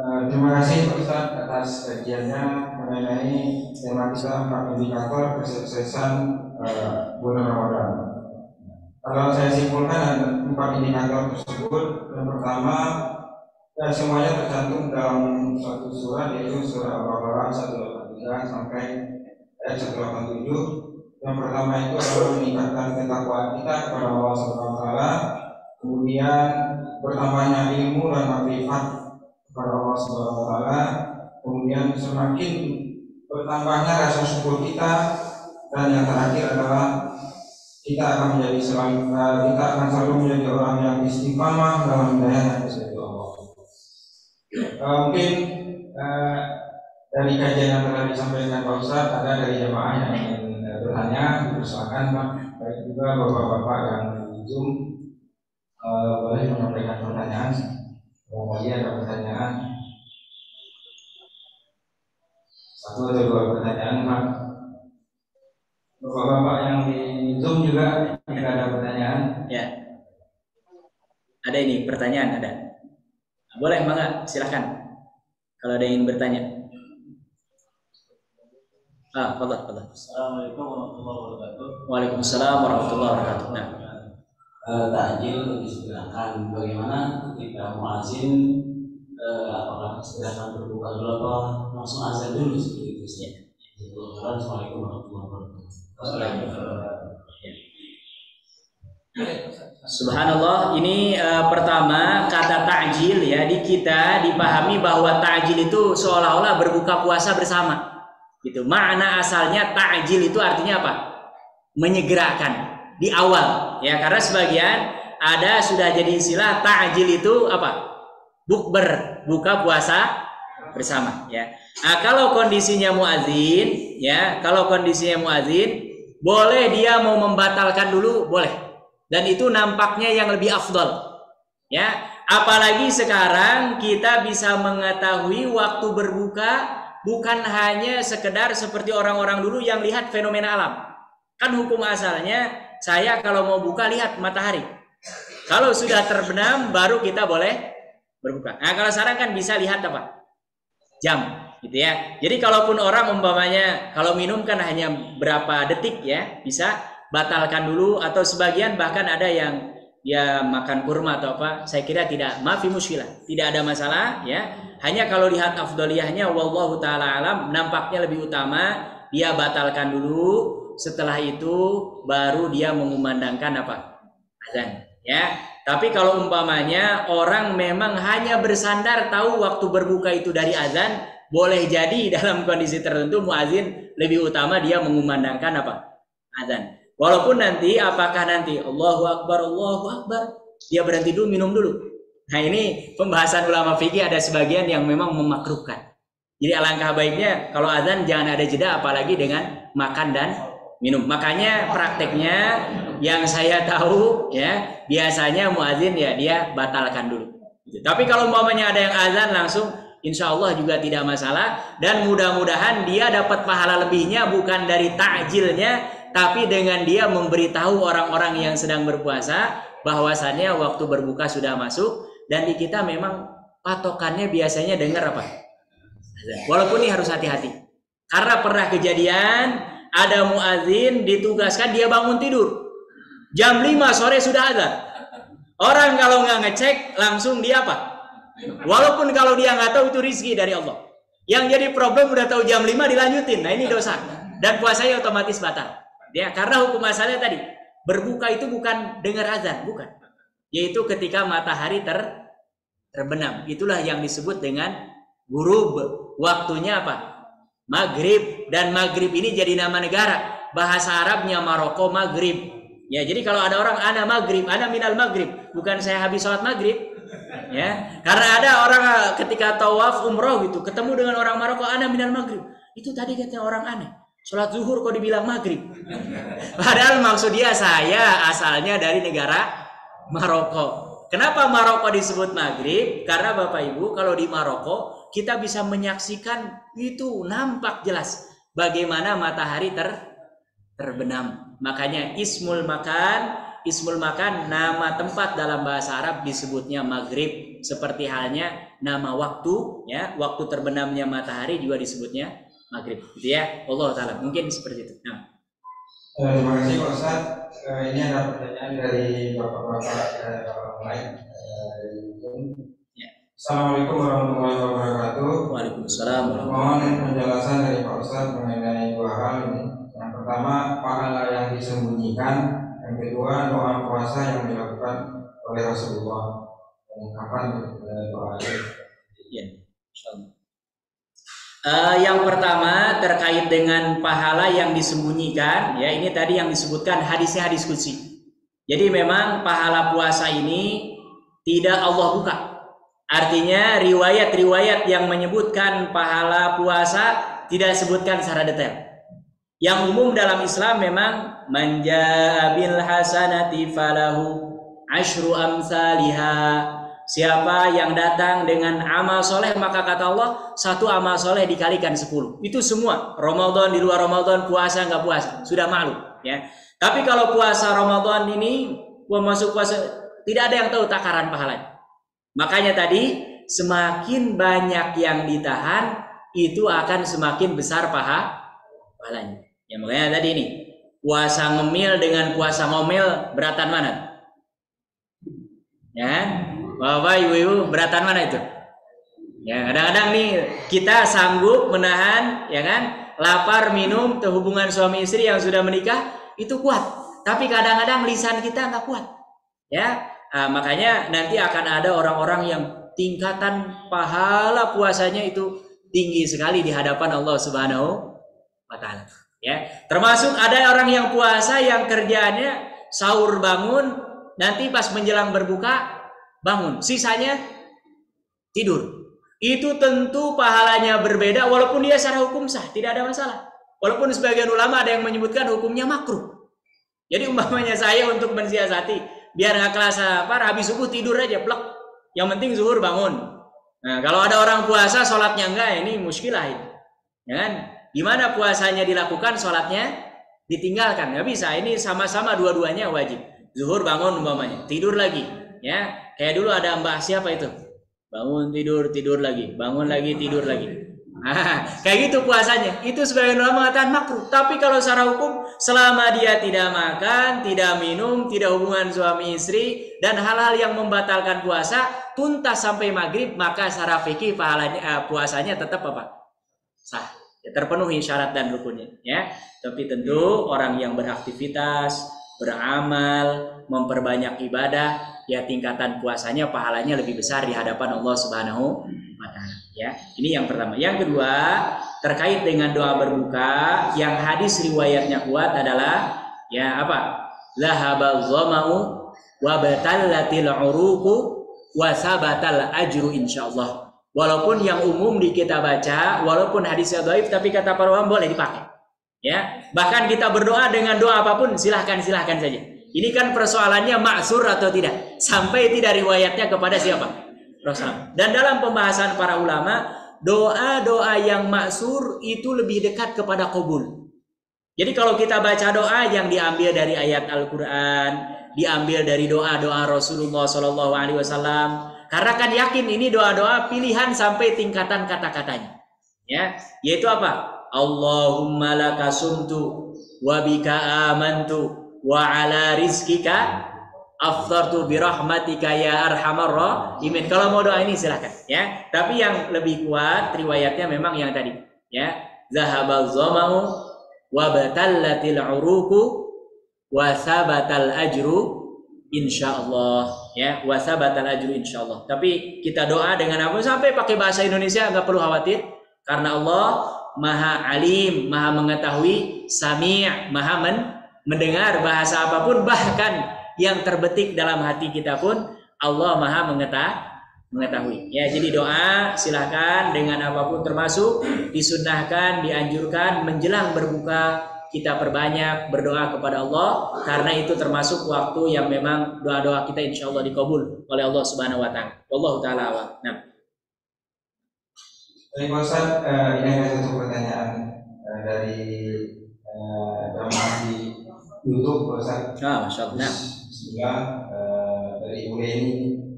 Terima kasih Pak Ustadz atas kajiannya mengenai tematika 4 indikator kesuksesan bulan Ramadan. Kalau saya simpulkan ada 4 indikator tersebut. Yang pertama, semuanya tercantum dalam suatu surat, yaitu surah Al-Baqarah 183 sampai ayat 187. Yang pertama itu adalah meningkatkan ketakwaan kita kepada Allah Subhanahu wa taala, kemudian bertambahnya ilmu dan makrifat kepada Allah Subhanahu wa taala, kemudian semakin bertambahnya rasa syukur kita, dan yang terakhir adalah kita akan selalu menjadi orang yang istiqamah dalam hidayah yang dari Allah. Mungkin dari kajian yang telah disampaikan Pak Ustadz, ada dari jemaah yang ingin bertanya, dipersilakan Pak. Baik juga bapak-bapak yang di Zoom boleh menyampaikan pertanyaan. Mau ada pertanyaan? Satu atau dua pertanyaan Pak. Bapak-bapak yang di Zoom juga jika ada pertanyaan. Ya. Ada ini pertanyaan ada. Boleh Bangga, silakan. Kalau ada yang ingin bertanya. Fadhal. Assalamualaikum warahmatullahi wabarakatuh. Waalaikumsalam warahmatullahi wabarakatuh. Nah, takjil disediakan, bagaimana ketika muazin apakah disediakan berbuka dulu apa langsung azan dulu seperti itu? Assalamualaikum warahmatullahi wabarakatuh. Subhanallah, ini pertama kata ta'jil ya, di kita dipahami bahwa ta'jil itu seolah-olah berbuka puasa bersama. Gitu. Makna asalnya ta'jil itu artinya apa? Menyegerakan di awal ya, karena sebagian ada sudah jadi istilah ta'jil itu apa? Bukber, buka puasa bersama ya. Nah, kalau kondisinya muazin ya, boleh dia mau membatalkan dulu, boleh. Dan itu nampaknya yang lebih afdal. Ya, apalagi sekarang kita bisa mengetahui waktu berbuka bukan hanya sekedar seperti orang-orang dulu yang lihat fenomena alam. Kan hukum asalnya saya kalau mau buka lihat matahari. Kalau sudah terbenam baru kita boleh berbuka. Nah, kalau sekarang kan bisa lihat apa? Jam, gitu ya. Jadi kalaupun orang umpamanya kalau minum kan hanya berapa detik ya, bisa batalkan dulu, atau sebagian bahkan ada yang dia makan kurma atau apa, saya kira tidak, maafi muskilah, tidak ada masalah ya. Hanya kalau lihat afdaliyahnya wallahu taala alam, nampaknya lebih utama dia batalkan dulu, setelah itu baru dia mengumandangkan apa? Azan ya. Tapi kalau umpamanya orang memang hanya bersandar tahu waktu berbuka itu dari azan, boleh jadi dalam kondisi tertentu muazin lebih utama dia mengumandangkan apa? Azan. Walaupun nanti apakah nanti Allahu Akbar dia berhenti dulu, minum dulu. Nah, ini pembahasan ulama fikih, ada sebagian yang memang memakruhkan. Jadi alangkah baiknya kalau azan jangan ada jeda, apalagi dengan makan dan minum. Makanya prakteknya yang saya tahu ya, biasanya muazin ya dia batalkan dulu. Tapi kalau umpamanya ada yang azan langsung, insya Allah juga tidak masalah, dan mudah-mudahan dia dapat pahala lebihnya bukan dari takjilnya, tapi dengan dia memberitahu orang-orang yang sedang berpuasa bahwasannya waktu berbuka sudah masuk. Dan di kita memang patokannya biasanya dengar apa? Walaupun ini harus hati-hati, karena pernah kejadian ada muazin ditugaskan dia bangun tidur jam 5 sore sudah azan. Orang kalau nggak ngecek langsung dia apa? Walaupun kalau dia nggak tahu itu rizki dari Allah. Yang jadi problem udah tahu jam 5 dilanjutin. Nah, ini dosa dan puasanya otomatis batal. Ya, karena hukum asalnya tadi berbuka itu bukan dengar azan, bukan. Yaitu ketika matahari terbenam. Itulah yang disebut dengan ghurub. Waktunya apa? Maghrib. Dan maghrib ini jadi nama negara. Bahasa Arabnya Maroko Maghrib. Ya, jadi kalau ada orang ana maghrib, ana minal maghrib, bukan saya habis sholat maghrib. Ya, karena ada orang ketika tawaf umroh gitu, ketemu dengan orang Maroko, ana minal maghrib. Itu tadi katanya orang aneh. Sholat zuhur kok dibilang maghrib. Padahal maksud dia saya asalnya dari negara Maroko. Kenapa Maroko disebut maghrib? Karena Bapak Ibu kalau di Maroko kita bisa menyaksikan itu nampak jelas bagaimana matahari terbenam. Makanya ismul makan nama tempat dalam bahasa Arab disebutnya maghrib. Seperti halnya nama waktu ya, waktu terbenamnya matahari juga disebutnya maghrib, gitu ya. Allah taala mungkin seperti itu. Nah, terima kasih Pak Ustaz. Ini ada pertanyaan dari bapak-bapak lain dari Zoom. ya. Assalamualaikum warahmatullahi wabarakatuh. Waalaikumsalam. Mohon penjelasan dari Pak Ustaz mengenai dua hal ini. Yang pertama, pahala yang disembunyikan. Yang kedua, doa puasa yang dilakukan oleh Rasulullah. Dan kapan doa itu? Ya, insyaallah. Yang pertama terkait dengan pahala yang disembunyikan, ya ini tadi yang disebutkan hadisnya hadis qudsi. Jadi memang pahala puasa ini tidak Allah buka. Artinya riwayat-riwayat yang menyebutkan pahala puasa tidak disebutkan secara detail. Yang umum dalam Islam memang manja bil hasanati falahu asyru amsalihha. Siapa yang datang dengan amal soleh maka kata Allah satu amal soleh dikalikan 10. Itu semua Ramadan, di luar Ramadan, puasa nggak puasa sudah maklum ya. Tapi kalau puasa Ramadan ini masuk puasa tidak ada yang tahu takaran pahalanya. Makanya tadi semakin banyak yang ditahan itu akan semakin besar pahalanya. Ya makanya tadi ini puasa ngemil dengan puasa ngomel beratan mana? Ya kan? Bapak ibu beratan mana itu? Ya kadang-kadang nih kita sanggup menahan ya kan lapar minum hubungan suami istri yang sudah menikah itu kuat. Tapi kadang-kadang lisan kita nggak kuat. Ya makanya nanti akan ada orang-orang yang tingkatan pahala puasanya itu tinggi sekali di hadapan Allah Subhanahu wa Ta'ala. Ya termasuk ada orang yang puasa yang kerjaannya sahur bangun nanti pas menjelang berbuka bangun, sisanya tidur. Itu tentu pahalanya berbeda walaupun dia secara hukum sah, tidak ada masalah. Walaupun sebagian ulama ada yang menyebutkan hukumnya makruh. Jadi umpamanya saya untuk mensiasati biar nggak kelas habis subuh tidur aja plek. Yang penting zuhur bangun. Nah, kalau ada orang puasa sholatnya enggak, ini muskilah ini. Ya kan? Gimana puasanya dilakukan, sholatnya ditinggalkan? Nggak bisa, ini sama-sama dua-duanya wajib. Zuhur bangun umpamanya, tidur lagi. Ya, kayak dulu ada mbah siapa itu? Bangun tidur lagi, bangun lagi tidur lagi. Nah, kayak gitu puasanya. Itu sebagian ulama mengatakan makruh. Tapi kalau secara hukum selama dia tidak makan, tidak minum, tidak hubungan suami istri dan hal-hal yang membatalkan puasa tuntas sampai maghrib, maka secara fikih pahalanya puasanya tetap apa? Sah. Ya, terpenuhi syarat dan rukunnya. Ya, tapi tentu orang yang beraktivitas, beramal, memperbanyak ibadah, ya tingkatan puasanya pahalanya lebih besar di hadapan Allah Subhanahu wa Ta'ala. Ya, ini yang pertama. Yang kedua, terkait dengan doa berbuka, yang hadis riwayatnya kuat adalah ya apa? Zahabal dhama'u wa batallatil uruqu wa sabatal ajru insyaallah. Walaupun yang umum di kita baca, walaupun hadisnya dhaif, tapi kata para ulama boleh dipakai. Ya, bahkan kita berdoa dengan doa apapun silahkan saja. Ini kan persoalannya maksur atau tidak, sampai tidak riwayatnya kepada siapa? Rasulullah. Dan dalam pembahasan para ulama, doa-doa yang maksur itu lebih dekat kepada qabul. Jadi kalau kita baca doa yang diambil dari ayat Al-Quran, diambil dari doa-doa Rasulullah SAW, karena kan yakin ini doa-doa pilihan sampai tingkatan kata-katanya. Ya, yaitu apa? Allahumma laka sumtu wa bika amantu wa ala rizkika aftartu birahmatika ya arhamar rahimin. Kalau mau doa ini silakan ya. Tapi yang lebih kuat riwayatnya memang yang tadi ya. Zahabal dhama'u wa batallatil uruqu wa sabatal ajru insyaallah ya. Wa sabatal ajru insyaallah. Tapi kita doa dengan apa sampai pakai bahasa Indonesia enggak perlu khawatir karena Allah Maha alim, maha mengetahui, sami', maha mendengar bahasa apapun, bahkan yang terbetik dalam hati kita pun Allah maha mengetahui. Ya, jadi doa silahkan dengan apapun, termasuk disunnahkan, dianjurkan menjelang berbuka kita perbanyak berdoa kepada Allah karena itu termasuk waktu yang memang doa-doa kita insya Allah dikabul oleh Allah Subhanahu Wa Taala. Wallahu taala a'lam. Nah. Baik Pak Ustaz, ini ada satu pertanyaan dari jamaah di YouTube Pak Ustaz. Masya Allah. Bismillah, dari Ibu ini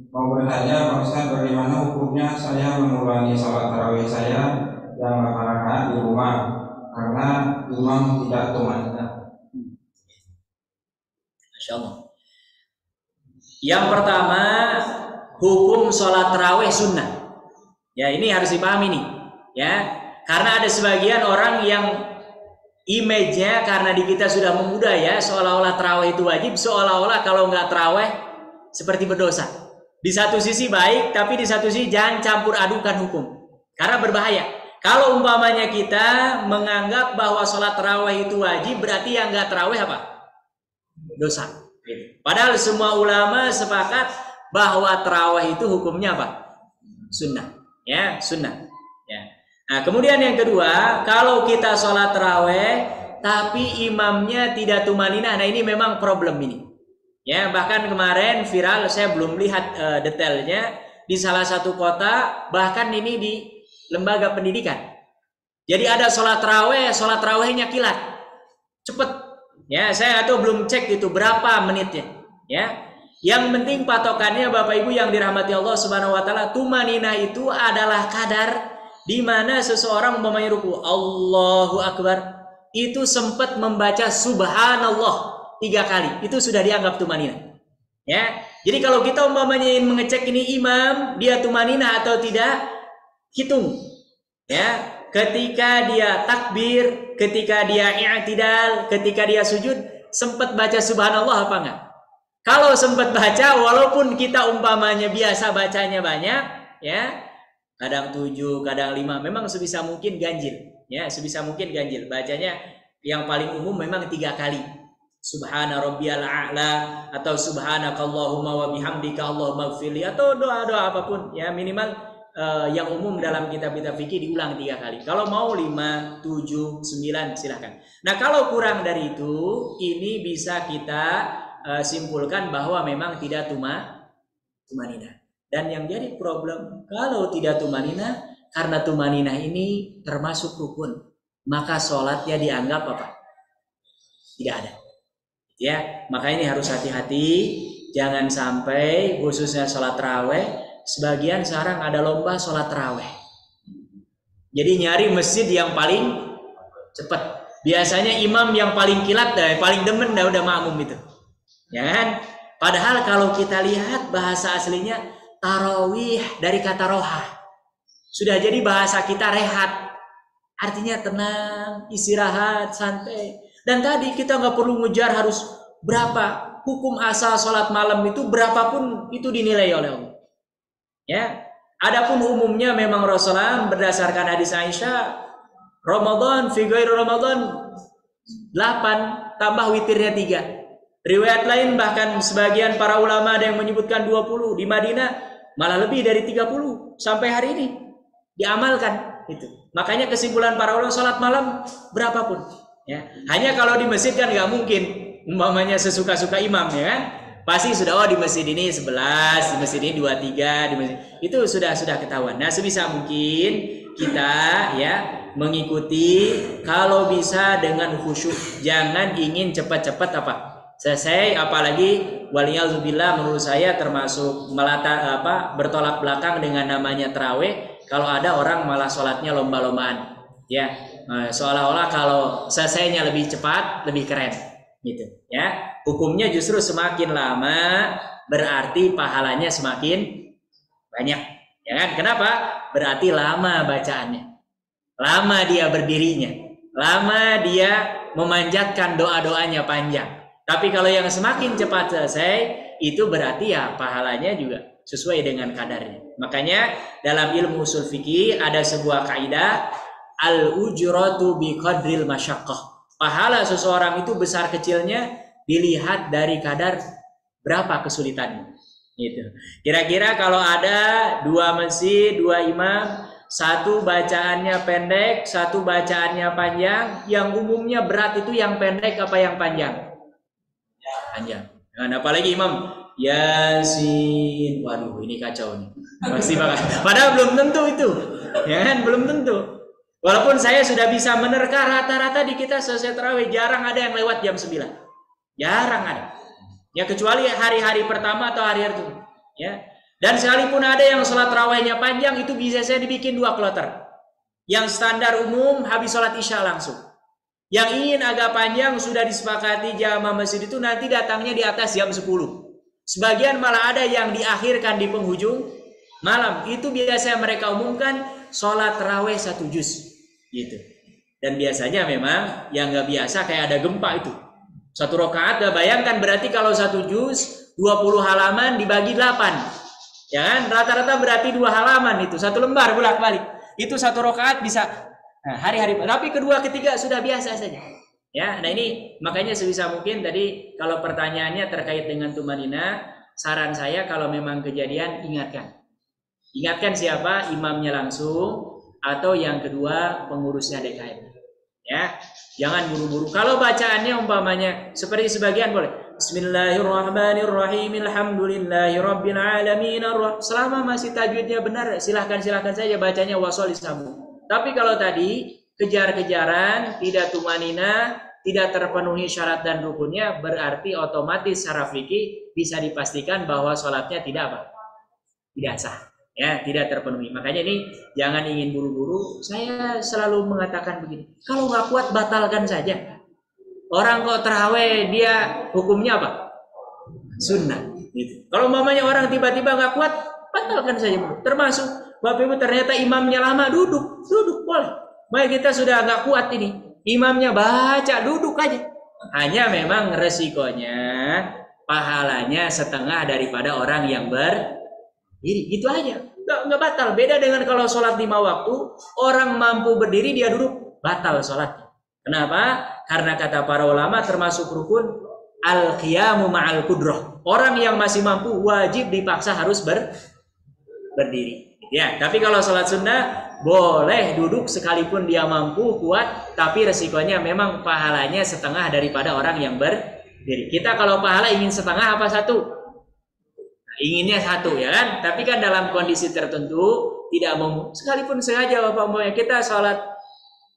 mau bertanya Pak Ustaz, bagaimana hukumnya saya mengulangi sholat tarawih saya yang 8 rakaat di rumah karena imam tidak tumanina. Masya Allah. Yang pertama, hukum sholat tarawih sunnah. Ya, ini harus dipahami nih, ya. Karena ada sebagian orang yang image-nya karena di kita sudah membudaya seolah-olah tarawih itu wajib, seolah-olah kalau nggak tarawih seperti berdosa. Di satu sisi baik, tapi di satu sisi jangan campur adukan hukum. Karena berbahaya. Kalau umpamanya kita menganggap bahwa sholat tarawih itu wajib, berarti yang nggak tarawih apa? Dosa. Padahal semua ulama sepakat bahwa tarawih itu hukumnya apa? Sunnah. Ya, sunnah. Ya. Nah, kemudian yang kedua, kalau kita sholat tarawih tapi imamnya tidak tumaninah, nah ini memang problem ini. Ya, bahkan kemarin viral, saya belum lihat detailnya, di salah satu kota, bahkan ini di lembaga pendidikan. Jadi ada sholat tarawihnya kilat, cepet. Ya, saya atau belum cek itu berapa menitnya. Ya, yang penting patokannya Bapak Ibu yang dirahmati Allah Subhanahu Wa Taala, tumaninah itu adalah kadar di mana seseorang umpamanya ruku, Allahu Akbar, itu sempat membaca Subhanallah 3 kali, itu sudah dianggap tumaninah. Ya, jadi kalau kita umpamanya ingin mengecek ini imam dia tumaninah atau tidak, hitung. Ya, ketika dia takbir, ketika dia i'tidal, ketika dia sujud, sempat baca Subhanallah apa enggak? Kalau sempat baca, walaupun kita umpamanya biasa bacanya banyak, ya, kadang 7, kadang 5, memang sebisa mungkin ganjil. Ya, sebisa mungkin ganjil. Bacanya yang paling umum memang 3 kali. Subhana rabbiyal a'la atau subhanakallahumma wa bihamdika Allahumma ighfirli atau doa-doa apapun, ya minimal yang umum dalam kitab-kitab fikih diulang 3 kali. Kalau mau 5, 7, 9 silahkan. Nah, kalau kurang dari itu, ini bisa kita simpulkan bahwa memang tidak tumaninah. Dan yang jadi problem kalau tidak tumaninah, karena tumaninah ini termasuk rukun, maka sholatnya dianggap apa? Tidak ada. Ya, maka ini harus hati-hati, jangan sampai khususnya sholat tarawih. Sebagian sekarang ada lomba sholat tarawih. Jadi nyari masjid yang paling cepat. Biasanya imam yang paling kilat paling demen udah makmum itu. Ya kan? Padahal kalau kita lihat bahasa aslinya tarawih dari kata roha. Sudah jadi bahasa kita rehat. Artinya tenang, istirahat, santai. Dan tadi kita nggak perlu ngejar harus berapa. Hukum asal sholat malam itu berapapun itu dinilai oleh Allah. Ya, adapun umumnya memang Rasulullah berdasarkan hadis Aisyah, Ramadan fi ghairi Ramadan 8 tambah witirnya 3. Riwayat lain bahkan sebagian para ulama ada yang menyebutkan 20. Di Madinah malah lebih dari 30 sampai hari ini diamalkan itu. Makanya kesimpulan para ulama salat malam berapapun, ya. Hanya kalau di masjid kan nggak mungkin umpamanya sesuka-suka imam, ya kan? Pasti sudah di masjid ini 11, di masjid ini 23, di masjid itu sudah ketahuan. Nah, sebisa mungkin kita ya mengikuti kalau bisa dengan khusyuk, jangan ingin cepat-cepat selesai, apalagi waliyadzubillah menurut saya termasuk bertolak belakang dengan namanya tarawih. Kalau ada orang malah sholatnya lomba-lombaan, ya seolah-olah kalau selesainya lebih cepat lebih keren, gitu ya. Hukumnya justru semakin lama berarti pahalanya semakin banyak, ya kan? Kenapa? Berarti lama bacaannya, lama dia berdirinya, lama dia memanjatkan doa-doanya panjang. Tapi kalau yang semakin cepat selesai, itu berarti ya pahalanya juga sesuai dengan kadarnya. Makanya dalam ilmu usul fikih ada sebuah kaidah, al-ujratu bi qadril masyaqqah. Pahala seseorang itu besar kecilnya dilihat dari kadar berapa kesulitannya. Gitu. Kira-kira kalau ada 2 masjid, 2 imam, satu bacaannya pendek, satu bacaannya panjang, yang umumnya berat itu yang pendek apa yang panjang? Panjang. Nah, apalagi imam Yasin, waduh ini kacau nih. Pasti bakal. Padahal belum tentu itu, ya kan? Belum tentu. Walaupun saya sudah bisa menerka rata-rata di kita selesai tarawih, jarang ada yang lewat jam 9. Jarang ada. Ya kecuali hari-hari pertama atau hari-hari itu. Ya. Dan sekalipun ada yang sholat tarawihnya panjang, itu bisa saya dibikin 2 kloter. Yang standar umum habis sholat isya langsung. Yang ingin agak panjang sudah disepakati jamaah masjid itu nanti datangnya di atas jam 10. Sebagian malah ada yang diakhirkan di penghujung malam. Itu biasanya mereka umumkan sholat tarawih 1 juz. Gitu. Dan biasanya memang yang nggak biasa kayak ada gempa itu. 1 rakaat, bayangkan berarti kalau 1 juz 20 halaman dibagi 8. Ya kan? Rata-rata berarti 2 halaman itu, 1 lembar bolak-balik. Itu 1 rakaat bisa hari-hari. Tapi kedua, ketiga sudah biasa saja. Ya, nah ini makanya sebisa mungkin tadi kalau pertanyaannya terkait dengan tumanina, saran saya kalau memang kejadian ingatkan. Ingatkan siapa? Imamnya langsung atau yang kedua pengurusnya DKM. Ya, jangan buru-buru. Kalau bacaannya umpamanya seperti sebagian boleh. Bismillahirrahmanirrahim. Alhamdulillahirabbil alamin. Selama masih tajwidnya benar, silahkan saja bacanya wasol isamu. Tapi kalau tadi kejar-kejaran, tidak tumanina, tidak terpenuhi syarat dan rukunnya, berarti otomatis secara fikih bisa dipastikan bahwa sholatnya tidak apa? Tidak sah. Ya, tidak terpenuhi. Makanya ini jangan ingin buru-buru. Saya selalu mengatakan begini, kalau nggak kuat batalkan saja. Orang kok terawih dia hukumnya apa? Sunnah. Gitu. Kalau mamanya orang tiba-tiba nggak kuat, batalkan saja. Termasuk Bapak Ibu ternyata imamnya lama, duduk boleh. Baik, kita sudah nggak kuat ini, imamnya baca, duduk aja. Hanya memang resikonya pahalanya setengah daripada orang yang berdiri, gitu aja. Nggak batal. Beda dengan kalau sholat 5 waktu, orang mampu berdiri dia duduk, batal sholatnya. Kenapa? Karena kata para ulama termasuk rukun al-qiyamu ma'al qudrah. Orang yang masih mampu wajib dipaksa harus berdiri. Ya, tapi kalau sholat sunnah boleh duduk sekalipun dia mampu kuat, tapi resikonya memang pahalanya setengah daripada orang yang berdiri. Kita kalau pahala ingin setengah apa satu? Inginnya satu, ya kan? Tapi kan dalam kondisi tertentu tidak mau. Sekalipun sengaja Bapak kita sholat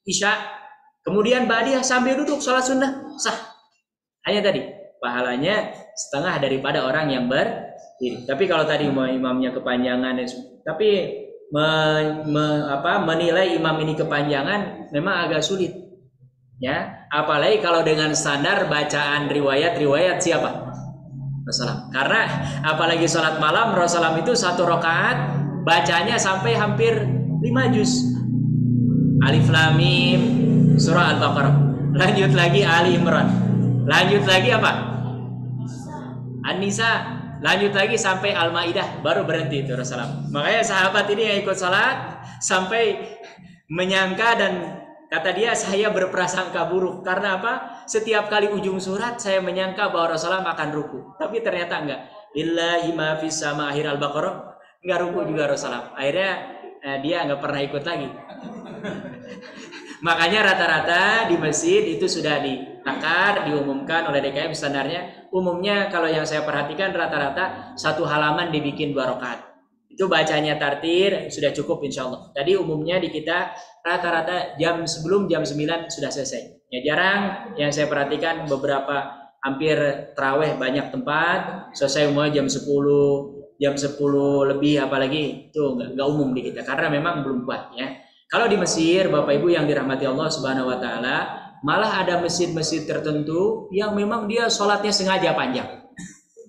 isya, kemudian ba'diyah sambil duduk sholat sunnah, sah. Hanya tadi pahalanya setengah daripada orang yang berdiri. Tapi kalau tadi imamnya kepanjangan, tapi menilai imam ini kepanjangan memang agak sulit. Ya, apalagi kalau dengan standar bacaan riwayat siapa? Rasulullah. Karena apalagi sholat malam Rasulullah itu 1 rakaat bacanya sampai hampir 5 juz. Alif Lam Mim, surah Al-Baqarah. Lanjut lagi Ali Imran. Lanjut lagi apa? An-Nisa. Lanjut lagi sampai Al-Maidah, baru berhenti itu Rasulullah. Makanya sahabat ini yang ikut sholat sampai menyangka dan kata dia, saya berprasangka buruk. Karena apa? Setiap kali ujung surat saya menyangka bahwa Rasulullah akan ruku, tapi ternyata enggak. Lillahi ma fis sama akhir Al-Baqarah, enggak ruku juga Rasulullah. Akhirnya dia enggak pernah ikut lagi. Makanya rata-rata di masjid itu sudah ditakar, diumumkan oleh DKM standarnya. Umumnya kalau yang saya perhatikan rata-rata 1 halaman dibikin 2 rakaat. Itu bacanya tartir sudah cukup insya Allah. Tadi umumnya di kita rata-rata sebelum jam 9 sudah selesai. Ya jarang yang saya perhatikan beberapa hampir tarawih banyak tempat selesai umumnya jam 10 lebih, apalagi itu nggak umum di kita karena memang belum kuat ya. Kalau di Mesir Bapak Ibu yang dirahmati Allah Subhanahu wa taala, malah ada masjid-masjid tertentu yang memang dia sholatnya sengaja panjang.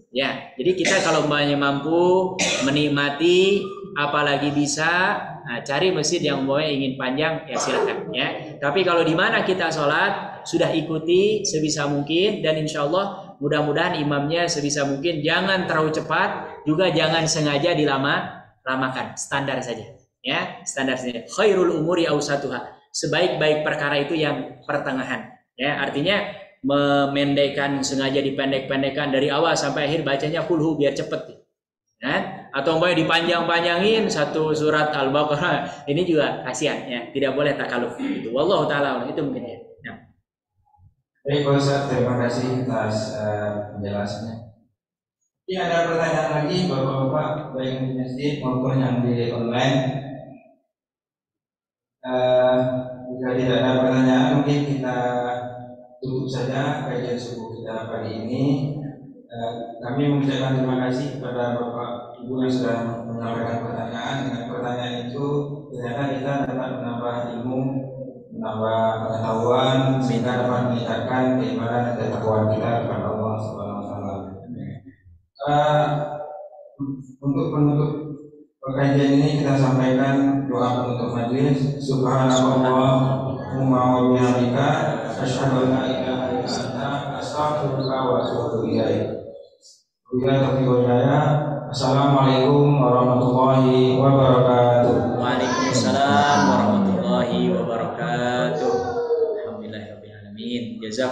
Ya, jadi kita kalau mampu menikmati, apalagi bisa cari masjid yang ingin panjang ya silakan ya. Tapi kalau di mana kita sholat sudah ikuti sebisa mungkin dan insya Allah mudah-mudahan imamnya sebisa mungkin jangan terlalu cepat, juga jangan sengaja dilama-lamakan, standar saja. Ya, standar saja. Khairul umuri awsatuha. Sebaik-baik perkara itu yang pertengahan. Ya, artinya memendekkan, sengaja dipendek-pendekkan dari awal sampai akhir bacanya kulhu biar cepet. Ya? Atau mau dipanjang-panjangin 1 surat Al-Baqarah. Ini juga kasihan ya, tidak boleh takaluf. Itu wallahu taala itu mungkin ya. Ya. Baik, Ustaz, terima kasih atas penjelasannya. Ini ada pertanyaan lagi Bapak-bapak baik di masjid maupun yang di online. Jika tidak ada pertanyaan mungkin kita tutup saja kajian subuh kita pagi ini. Kami mengucapkan terima kasih kepada Bapak Ibu yang sudah menyampaikan pertanyaan. Dengan pertanyaan itu ternyata kita dapat menambah ilmu, menambah pengetahuan sehingga dapat meningkatkan keimanan dan ketakwaan kita kepada Allah Subhanahu wa taala. Untuk penutup kajian ini kita sampaikan doa penutup majelis. Subhanallah wa bihamdika asyhadu an la ilaha illa anta astaghfiruka wa atubu ilaik. Wabillahi taufiq wal hidayah. Assalamualaikum warahmatullahi wabarakatuh. Waalaikumsalam warahmatullahi wabarakatuh. Alhamdulillahirabbil alamin. Jazakumullah.